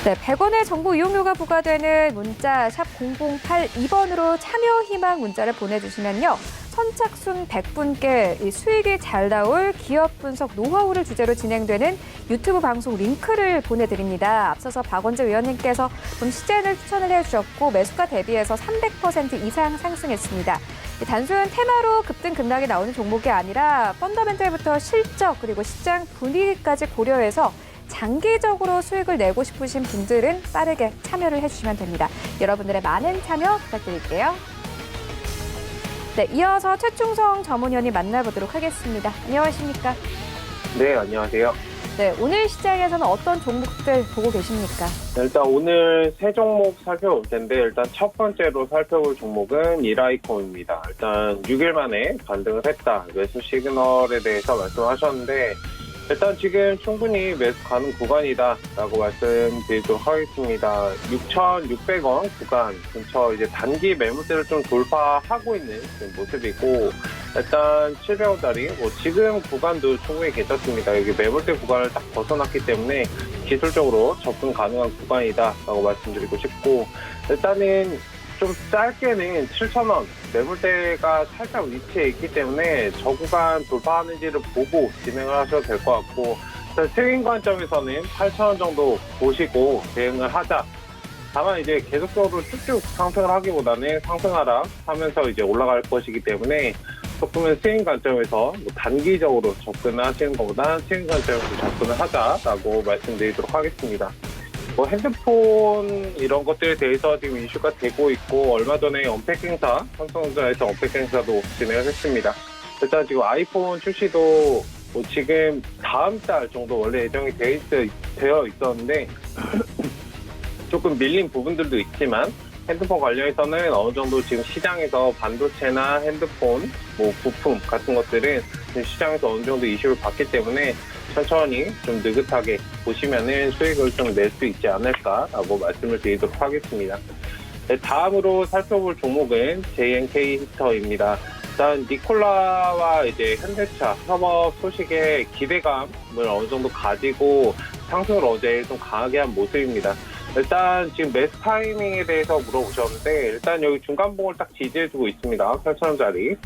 네, 100원의 정보 이용료가 부과되는 문자 샵 0082번으로 참여 희망 문자를 보내주시면요. 선착순 100분께 수익이 잘 나올 기업 분석 노하우를 주제로 진행되는 유튜브 방송 링크를 보내드립니다. 앞서서 박원재 위원님께서 시젠을 추천을 해주셨고 매수가 대비해서 300% 이상 상승했습니다. 단순 테마로 급등 급락이 나오는 종목이 아니라 펀더멘털부터 실적 그리고 시장 분위기까지 고려해서 장기적으로 수익을 내고 싶으신 분들은 빠르게 참여를 해주시면 됩니다. 여러분들의 많은 참여 부탁드릴게요. 네, 이어서 최충성 전문위원님 만나보도록 하겠습니다. 안녕하십니까? 네, 안녕하세요. 네, 오늘 시장에서는 어떤 종목들 보고 계십니까? 일단 오늘 세 종목 살펴볼 텐데 일단 첫 번째로 살펴볼 종목은 이라이콤입니다. 일단 6일 만에 반등을 했다. 매수 시그널에 대해서 말씀하셨는데 일단 지금 충분히 매수 가능 구간이다라고 말씀드리도록 하겠습니다. 6,600원 구간 근처 이제 단기 매물대를 좀 돌파하고 있는 모습이고 일단 700원짜리 지금 구간도 충분히 괜찮습니다. 여기 매물대 구간을 딱 벗어났기 때문에 기술적으로 접근 가능한 구간이다라고 말씀드리고 싶고 일단은 좀 짧게는 7,000원 매물대가 살짝 위치해 있기 때문에 저 구간 돌파하는지를 보고 진행을 하셔도 될 것 같고 일단 트윈 관점에서는 8,000원 정도 보시고 대응을 하자 다만 이제 계속적으로 쭉쭉 상승을 하기보다는 상승하락 하면서 이제 올라갈 것이기 때문에 조금은 스윙 관점에서 뭐 단기적으로 접근하시는 것보다 스윙 관점에서 접근을 하자라고 말씀드리도록 하겠습니다. 뭐 핸드폰 이런 것들에 대해서 지금 이슈가 되고 있고, 얼마 전에 언팩 행사, 삼성전자에서 언팩 행사도 진행을 했습니다. 일단 지금 아이폰 출시도 뭐 지금 다음 달 정도 원래 예정이 되어 있었는데 조금 밀린 부분들도 있지만, 핸드폰 관련해서는 어느 정도 지금 시장에서 반도체나 핸드폰, 뭐 부품 같은 것들은 지금 시장에서 어느 정도 이슈를 받기 때문에 천천히 좀 느긋하게 보시면은 수익을 좀 낼 수 있지 않을까라고 말씀을 드리도록 하겠습니다. 네, 다음으로 살펴볼 종목은 JNK 히터입니다. 일단 니콜라와 이제 현대차 협업 소식에 기대감을 어느 정도 가지고 상승을 어제 좀 강하게 한 모습입니다. 일단 지금 매수 타이밍에 대해서 물어보셨는데, 일단 여기 중간봉을 딱 지지해주고 있습니다. 8,000원짜리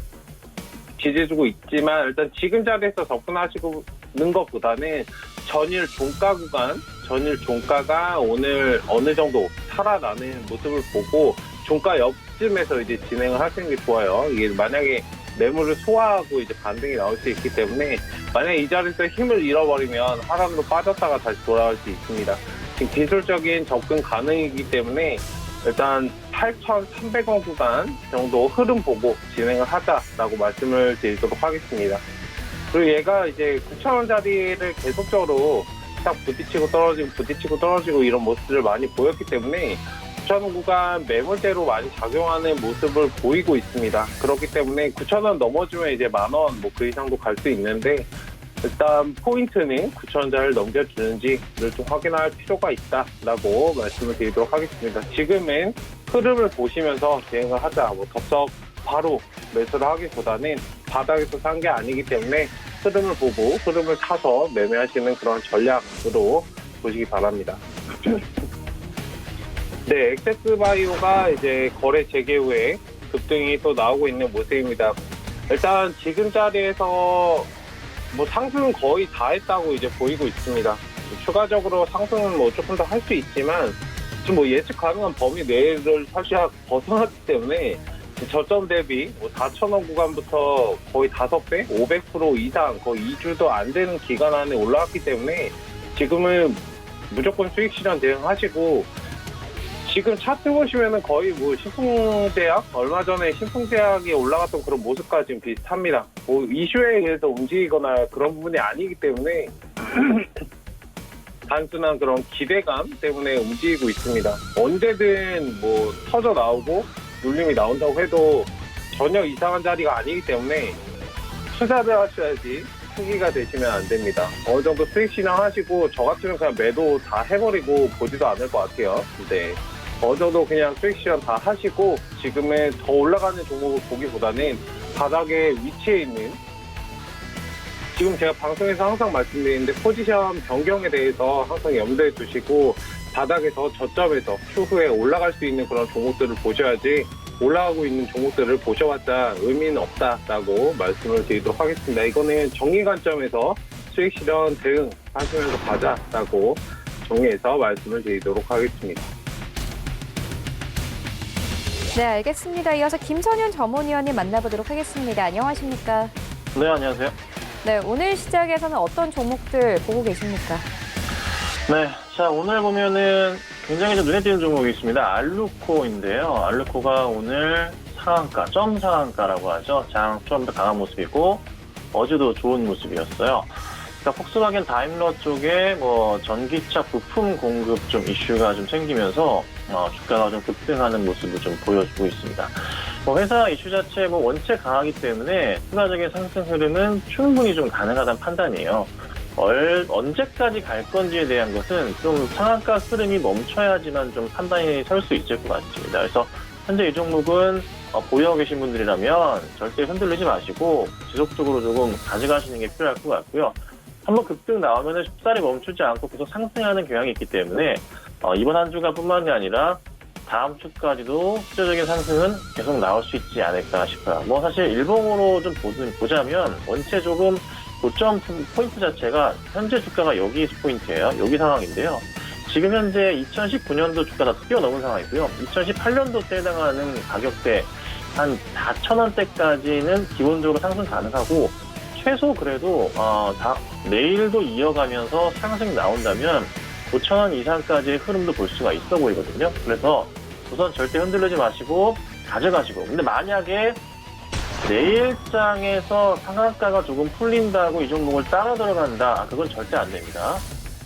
지지해주고 있지만, 일단 지금 자리에서 접근하시는 것보다는 전일 종가 구간, 전일 종가가 오늘 어느 정도 살아나는 모습을 보고 종가 옆쯤에서 이제 진행을 하시는 게 좋아요. 이게 만약에 매물을 소화하고 이제 반등이 나올 수 있기 때문에, 만약에 이 자리에서 힘을 잃어버리면 하락으로 빠졌다가 다시 돌아올 수 있습니다. 지금 기술적인 접근 가능이기 때문에 일단 8,300원 구간 정도 흐름 보고 진행을 하자라고 말씀을 드리도록 하겠습니다. 그리고 얘가 이제 9,000원짜리를 계속적으로 딱 부딪히고 떨어지고 이런 모습을 많이 보였기 때문에 9,000원 구간 매물대로 많이 작용하는 모습을 보이고 있습니다. 그렇기 때문에 9,000원 넘어주면 이제 10,000원 뭐 그 이상도 갈 수 있는데, 일단 포인트는 9,000원짜리를 넘겨주는지를 좀 확인할 필요가 있다라고 말씀을 드리도록 하겠습니다. 지금은 흐름을 보시면서 대응을 하자, 뭐 덥석 바로 매수를 하기보다는 바닥에서 산 게 아니기 때문에 흐름을 보고 흐름을 타서 매매하시는 그런 전략으로 보시기 바랍니다. 네, 엑세스바이오가 이제 거래 재개 후에 급등이 또 나오고 있는 모습입니다. 일단 지금 자리에서 뭐 상승은 거의 다 했다고 이제 보이고 있습니다. 추가적으로 상승은 뭐 조금 더 할 수 있지만, 지금 뭐 예측 가능한 범위 내를 살짝 벗어났기 때문에 저점 대비 뭐 4,000원 구간부터 거의 5배, 500% 이상, 거의 2주도 안 되는 기간 안에 올라왔기 때문에 지금은 무조건 수익 실현 대응하시고, 지금 차트 보시면은 거의 뭐 신풍제약, 얼마 전에 신풍제약이 올라갔던 그런 모습과 지금 비슷합니다. 뭐 이슈에 의해서 움직이거나 그런 부분이 아니기 때문에 단순한 그런 기대감 때문에 움직이고 있습니다. 언제든 뭐 터져 나오고 눌림이 나온다고 해도 전혀 이상한 자리가 아니기 때문에 투자를 하셔야지 투기가 되시면 안 됩니다. 어느 정도 수익 실현하시고, 저 같으면 그냥 매도 다 해버리고 보지도 않을 것 같아요. 네. 어느 정도 그냥 수익 실현 다 하시고, 지금은 더 올라가는 종목을 보기보다는 바닥에 위치해 있는, 지금 제가 방송에서 항상 말씀드리는데 포지션 변경에 대해서 항상 염두에 두시고, 바닥에서 저점에서 추후에 올라갈 수 있는 그런 종목들을 보셔야지, 올라가고 있는 종목들을 보셔봤자 의미는 없다라고 말씀을 드리도록 하겠습니다. 이거는 정리 관점에서 수익 실현 대응 하시면서 가자라고 정리해서 말씀을 드리도록 하겠습니다. 네, 알겠습니다. 이어서 김선윤 전문위원님 만나보도록 하겠습니다. 안녕하십니까? 네, 안녕하세요. 네, 오늘 시작에서는 어떤 종목들 보고 계십니까? 네, 자, 오늘 보면은 굉장히 좀 눈에 띄는 종목이 있습니다. 알루코인데요. 알루코가 오늘 상한가, 점 상한가라고 하죠. 장 처음부터 강한 모습이고, 어제도 좋은 모습이었어요. 그러니까 폭스바겐 다임러 쪽에 뭐 전기차 부품 공급 좀 이슈가 좀 생기면서 주가가 좀 급등하는 모습을 좀 보여주고 있습니다. 뭐 회사 이슈 자체 뭐 원체 강하기 때문에 추가적인 상승 흐름은 충분히 좀 가능하다는 판단이에요. 언제까지 갈 건지에 대한 것은 좀 상한가 흐름이 멈춰야지만 좀 판단이 설 수 있을 것 같습니다. 그래서 현재 이 종목은 보유하고 계신 분들이라면 절대 흔들리지 마시고 지속적으로 조금 가져가시는 게 필요할 것 같고요. 한번 급등 나오면 쉽사리 멈추지 않고 계속 상승하는 경향이 있기 때문에 이번 한 주가 뿐만이 아니라 다음 주까지도 수적인 상승은 계속 나올 수 있지 않을까 싶어요. 뭐 사실 일봉으로 좀 보자면 원체 조금 고점 포인트 자체가 현재 주가가 여기 포인트예요. 여기 상황인데요. 지금 현재 2019년도 주가 다 뛰어넘은 상황이고요. 2018년도 때에 해당하는 가격대 한 4,000원대까지는 기본적으로 상승 가능하고 최소 그래도 내일도 이어가면서 상승 나온다면 5,000원 이상까지의 흐름도 볼 수가 있어 보이거든요. 그래서 우선 절대 흔들리지 마시고 가져가시고, 근데 만약에 내일장에서 상한가가 조금 풀린다고 이 종목을 따라 들어간다, 그건 절대 안 됩니다.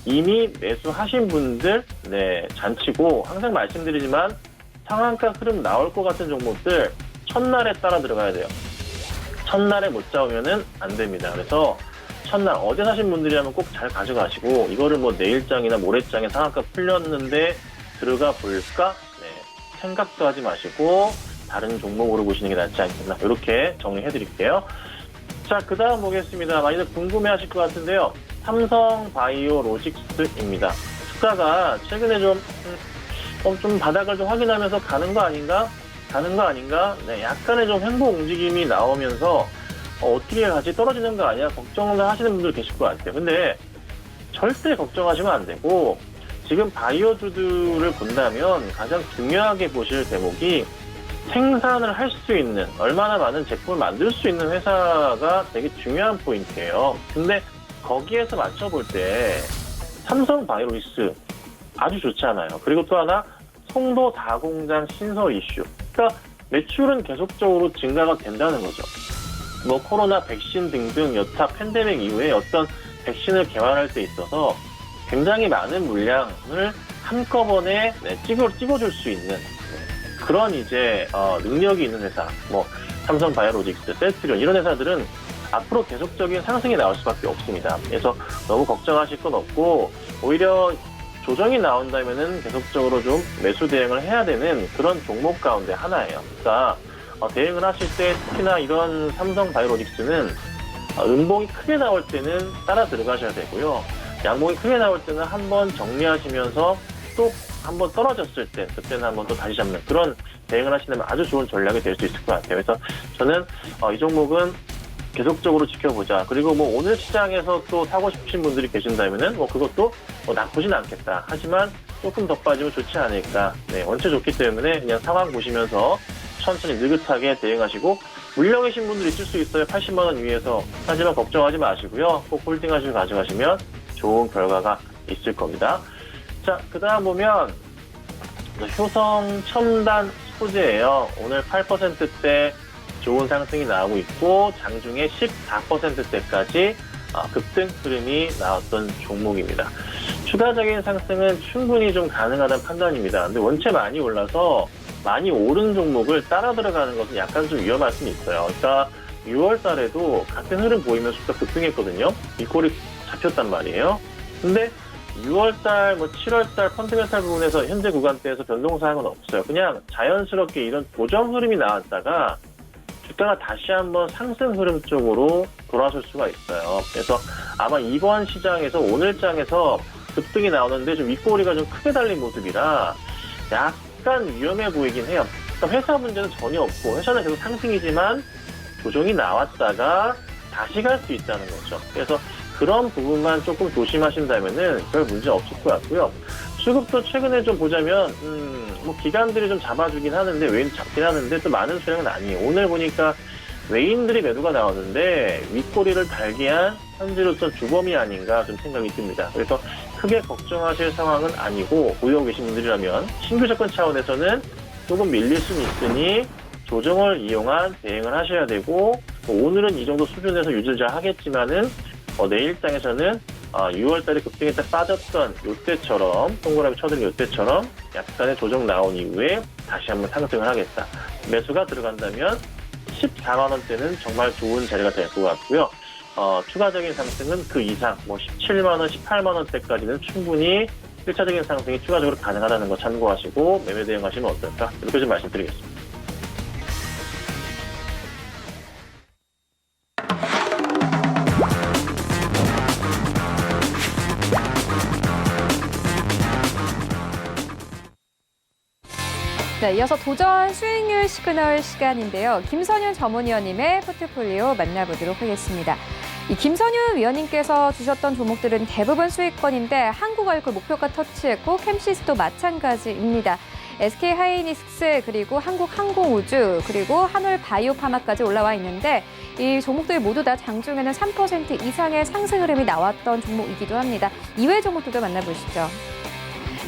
이미 매수하신 분들 잔치고, 항상 말씀드리지만 상한가 흐름 나올 것 같은 종목들 첫날에 따라 들어가야 돼요. 첫날에 못 잡으면은 안 됩니다. 그래서 첫날 어제 사신 분들이라면 꼭 잘 가져가시고, 이거를 뭐 내일장이나 모레장에 상한가 풀렸는데 들어가 볼까? 생각도 하지 마시고 다른 종목으로 보시는 게 낫지 않겠나, 이렇게 정리해드릴게요. 자, 그 다음 보겠습니다. 많이들 궁금해하실 것 같은데요. 삼성바이오로직스입니다. 주가가 최근에 좀 바닥을 좀 확인하면서 가는 거 아닌가? 약간의 좀 횡보 움직임이 나오면서 어떻게 같이 떨어지는 거 아니야? 걱정을 하시는 분들 계실 것 같아요. 근데 절대 걱정하시면 안 되고, 지금 바이오주들을 본다면 가장 중요하게 보실 대목이 생산을 할 수 있는, 얼마나 많은 제품을 만들 수 있는 회사가 되게 중요한 포인트예요. 근데 거기에서 맞춰볼 때 삼성바이오로직스 아주 좋지 않아요. 그리고 또 하나, 송도 다공장 신설 이슈. 그러니까 매출은 계속적으로 증가가 된다는 거죠. 뭐 코로나 백신 등등 여타 팬데믹 이후에 어떤 백신을 개발할 때 있어서 굉장히 많은 물량을 한꺼번에 찍어줄 수 있는 그런 이제 능력이 있는 회사, 뭐 삼성바이오로직스, 셀트리온 이런 회사들은 앞으로 계속적인 상승이 나올 수밖에 없습니다. 그래서 너무 걱정하실 건 없고, 오히려 조정이 나온다면은 계속적으로 좀 매수 대응을 해야 되는 그런 종목 가운데 하나예요. 그러니까 대응을 하실 때 특히나 이런 삼성바이오로직스는 음봉이 크게 나올 때는 따라 들어가셔야 되고요. 양봉이 크게 나올 때는 한번 정리하시면서 또 한번 떨어졌을 때 그때는 한번 또 다시 잡는 그런 대응을 하시면 아주 좋은 전략이 될 수 있을 것 같아요. 그래서 저는 이 종목은 계속적으로 지켜보자. 그리고 뭐 오늘 시장에서 또 사고 싶으신 분들이 계신다면은 뭐 그것도 나쁘진 않겠다. 하지만 조금 더 빠지면 좋지 않을까. 원체 좋기 때문에 그냥 상황 보시면서 천천히 느긋하게 대응하시고, 물려 계신 분들 있을 수 있어요. 80만 원 위에서. 하지만 걱정하지 마시고요. 꼭 홀딩하시고 가져가시면 좋은 결과가 있을 겁니다. 자, 그 다음 보면 효성 첨단 소재예요. 오늘 8%대 좋은 상승이 나오고 있고, 장중에 14%대까지 급등 흐름이 나왔던 종목입니다. 추가적인 상승은 충분히 좀 가능하다는 판단입니다. 근데 원체 많이 올라서 많이 오른 종목을 따라 들어가는 것은 약간 좀 위험할 수는 있어요. 그러니까 6월 달에도 같은 흐름 보이면서 주가 급등했거든요. 이 꼴이 잡혔단 말이에요. 근데 6월달, 7월달 펀드멘탈 부분에서 현재 구간대에서 변동사항은 없어요. 그냥 자연스럽게 이런 고정 흐름이 나왔다가 주가가 다시 한번 상승 흐름 쪽으로 돌아설 수가 있어요. 그래서 아마 이번 시장에서 오늘장에서 급등이 나오는데 좀 윗꼬리가 좀 크게 달린 모습이라 약간 위험해 보이긴 해요. 그러니까 회사 문제는 전혀 없고, 회사는 계속 상승이지만 조정이 나왔다가 다시 갈 수 있다는 거죠. 그래서 그런 부분만 조금 조심하신다면은 별 문제 없을 것 같고요. 수급도 최근에 좀 보자면 뭐 기관들이 좀 잡아주긴 하는데, 외인 잡긴 하는데 또 많은 수량은 아니에요. 오늘 보니까 외인들이 매도가 나오는데 윗꼬리를 달게 한 현재로선 주범이 아닌가 좀 생각이 듭니다. 그래서 크게 걱정하실 상황은 아니고, 보유하고 계신 분들이라면 신규 접근 차원에서는 조금 밀릴 수는 있으니 조정을 이용한 대응을 하셔야 되고, 오늘은 이 정도 수준에서 유지를 하겠지만은 내일장에서는 6월달에 급등했다 빠졌던 이때처럼, 동그라미 쳐든 이때처럼 약간의 조정 나온 이후에 다시 한번 상승을 하겠다. 매수가 들어간다면 14만 원대는 정말 좋은 자리가 될 것 같고요. 추가적인 상승은 그 이상 17만 원, 18만 원대까지는 충분히 1차적인 상승이 추가적으로 가능하다는 거 참고하시고 매매 대응하시면 어떨까, 이렇게 좀 말씀드리겠습니다. 네, 이어서 도전 수익률 시그널 시간인데요. 김선윤 전문위원님의 포트폴리오 만나보도록 하겠습니다. 이 김선윤 위원님께서 주셨던 종목들은 대부분 수익권인데 한국알콜 목표가 터치했고 캠시스도 마찬가지입니다. SK 하이닉스 그리고 한국항공우주 그리고 한올바이오파마까지 올라와 있는데 이 종목들 모두 다 장중에는 3% 이상의 상승 흐름이 나왔던 종목이기도 합니다. 이외 종목들도 만나보시죠.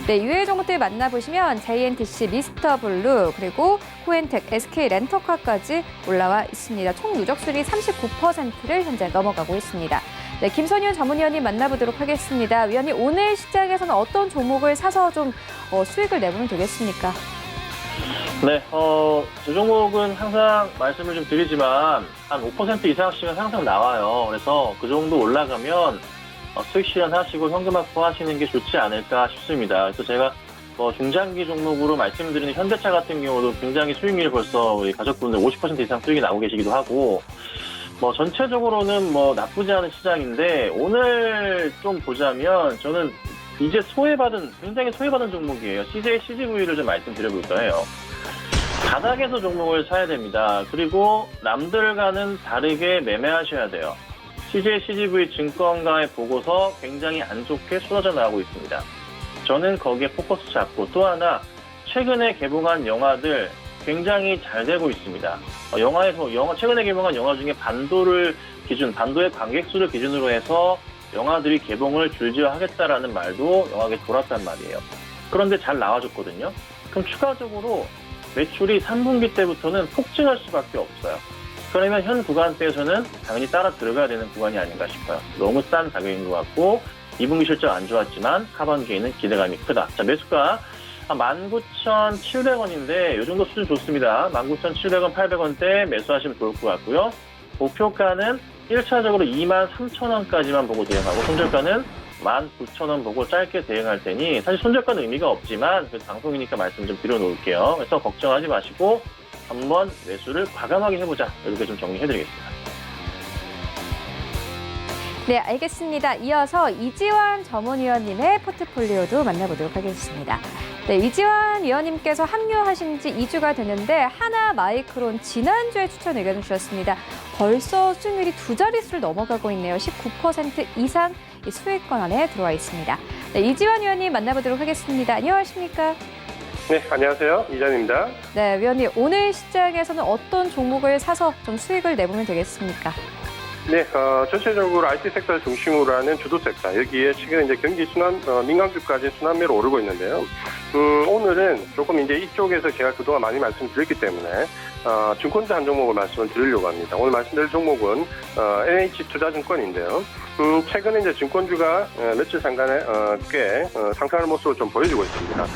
네, 이외 종목들 만나보시면 JNTC, 미스터블루 그리고 코엔텍, SK 렌터카까지 올라와 있습니다. 총 누적 수익이 39%를 현재 넘어가고 있습니다. 네, 김선윤 전문위원님 만나보도록 하겠습니다. 위원님, 오늘 시장에서는 어떤 종목을 사서 좀 수익을 내보면 되겠습니까? 네, 저 종목은 항상 말씀을 좀 드리지만 한 5% 이상씩은 항상 나와요. 그래서 그 정도 올라가면 수익 실현하시고 현금 확보하시는 게 좋지 않을까 싶습니다. 그래서 제가 중장기 종목으로 말씀드리는 현대차 같은 경우도 굉장히 수익률이 벌써 우리 가족분들 50% 이상 수익이 나오고 계시기도 하고 전체적으로는 나쁘지 않은 시장인데 오늘 좀 보자면 저는 이제 굉장히 소외받은 종목이에요. CJ CGV를 좀 말씀드려볼까 해요. 바닥에서 종목을 사야 됩니다. 그리고 남들과는 다르게 매매하셔야 돼요. CJ CGV 증권가의 보고서 굉장히 안 좋게 쏟아져 나오고 있습니다. 저는 거기에 포커스 잡고 또 하나 최근에 개봉한 영화들 굉장히 잘 되고 있습니다. 최근에 개봉한 영화 중에 반도의 관객 수를 기준으로 해서 영화들이 개봉을 줄지어 하겠다라는 말도 영화계에 돌았단 말이에요. 그런데 잘 나와줬거든요. 그럼 추가적으로 매출이 3분기 때부터는 폭증할 수밖에 없어요. 그러면 현 구간대에서는 당연히 따라 들어가야 되는 구간이 아닌가 싶어요. 너무 싼 가격인 것 같고 2분기 실적 안 좋았지만 하반 기에는 기대감이 크다. 자, 매수가 19,700원인데 이 정도 수준 좋습니다. 19,700원, 800원대 매수하시면 좋을 것 같고요. 목표가는 1차적으로 23,000원까지만 보고 대응하고 손절가는 19,000원 보고 짧게 대응할 테니 사실 손절가는 의미가 없지만 그래도 방송이니까 말씀 좀 드려놓을게요. 그래서 걱정하지 마시고 한번 매수를 과감하게 해보자. 이렇게 좀 정리해드리겠습니다. 네, 알겠습니다. 이어서 이지환 전문위원님의 포트폴리오도 만나보도록 하겠습니다. 네, 이지환 위원님께서 합류하신 지 2주가 됐는데 하나마이크론 지난주에 추천 의견을 주셨습니다. 벌써 수익률이 두 자릿수를 넘어가고 있네요. 19% 이상 수익권 안에 들어와 있습니다. 네, 이지환 위원님 만나보도록 하겠습니다. 안녕하십니까? 네, 안녕하세요. 이전입니다. 네, 위원님, 오늘 시장에서는 어떤 종목을 사서 좀 수익을 내보면 되겠습니까? 네, 전체적으로 IT 섹터를 중심으로 하는 주도 섹터, 여기에 최근 이제 경기 순환, 민간주까지 순환매로 오르고 있는데요. 오늘은 조금 이제 이쪽에서 제가 그동안 많이 말씀드렸기 때문에, 증권사 한 종목을 말씀을 드리려고 합니다. 오늘 말씀드릴 종목은, NH투자증권인데요. 최근에 이제 증권주가 며칠 상간에 꽤 상승하는 모습을 좀 보여주고 있습니다.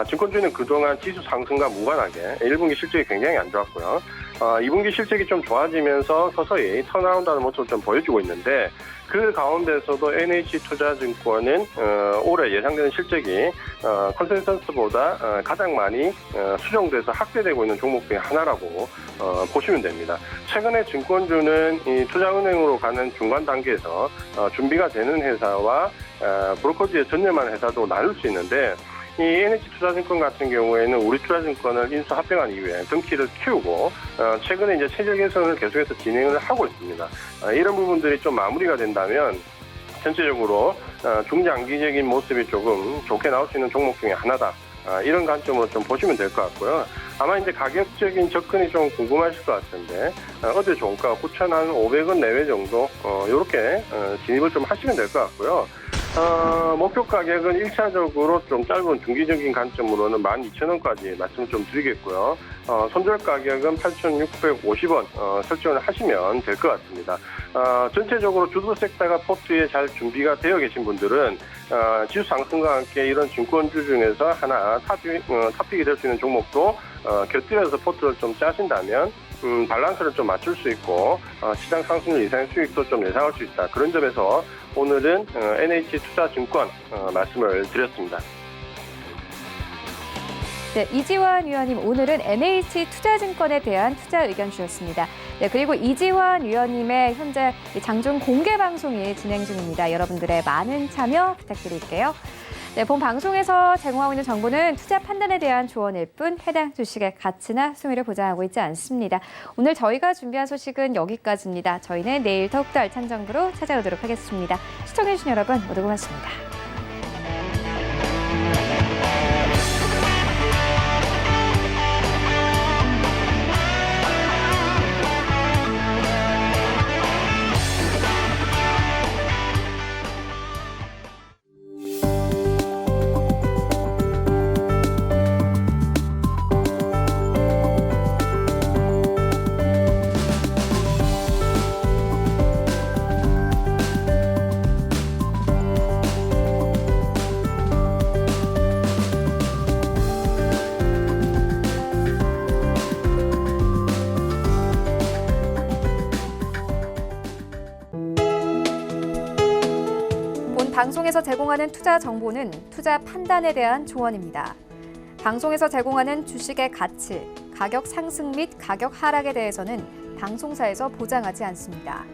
증권주는 그동안 지수 상승과 무관하게 1분기 실적이 굉장히 안 좋았고요. 2분기 실적이 좀 좋아지면서 서서히 턴어라운드하는 모습을 좀 보여주고 있는데 그 가운데서도 NH투자증권은 올해 예상되는 실적이 컨센서스보다 가장 많이 수정돼서 확대되고 있는 종목 중에 하나라고 보시면 됩니다. 최근에 증권주는 이 투자은행으로 가는 중간 단계에서 준비가 되는 회사와 브로커지에 전념하는 회사도 나눌 수 있는데 이 NH투자증권 같은 경우에는 우리투자증권을 인수 합병한 이후에 등키를 키우고 최근에 이제 체질 개선을 계속해서 진행을 하고 있습니다. 이런 부분들이 좀 마무리가 된다면 전체적으로 중장기적인 모습이 조금 좋게 나올 수 있는 종목 중에 하나다. 이런 관점으로 좀 보시면 될 것 같고요. 아마 이제 가격적인 접근이 좀 궁금하실 것 같은데 어제 종가 9,500원 내외 정도 이렇게 진입을 좀 하시면 될 것 같고요. 목표 가격은 1차적으로 좀 짧은 중기적인 관점으로는 12,000원까지 말씀을 좀 드리겠고요. 손절 가격은 8,650원 설정을 하시면 될 것 같습니다. 전체적으로 주도 섹터가 포트에 잘 준비가 되어 계신 분들은 지수 상승과 함께 이런 증권주 중에서 하나 탑픽이 될 수 있는 종목도 곁들여서 포트를 좀 짜신다면 밸런스를 좀 맞출 수 있고 시장 상승률 이상의 수익도 좀 예상할 수 있다. 그런 점에서 오늘은 NH투자증권 말씀을 드렸습니다. 네, 이지환 위원님 오늘은 NH투자증권에 대한 투자 의견 주셨습니다. 네, 그리고 이지환 위원님의 현재 장중 공개 방송이 진행 중입니다. 여러분들의 많은 참여 부탁드릴게요. 네, 본 방송에서 제공하고 있는 정보는 투자 판단에 대한 조언일 뿐 해당 주식의 가치나 수익률을 보장하고 있지 않습니다. 오늘 저희가 준비한 소식은 여기까지입니다. 저희는 내일 더욱더 알찬 정보로 찾아오도록 하겠습니다. 시청해주신 여러분 모두 고맙습니다. 방송에서 제공하는 투자 정보는 투자 판단에 대한 조언입니다. 방송에서 제공하는 주식의 가치, 가격 상승 및 가격 하락에 대해서는 방송사에서 보장하지 않습니다.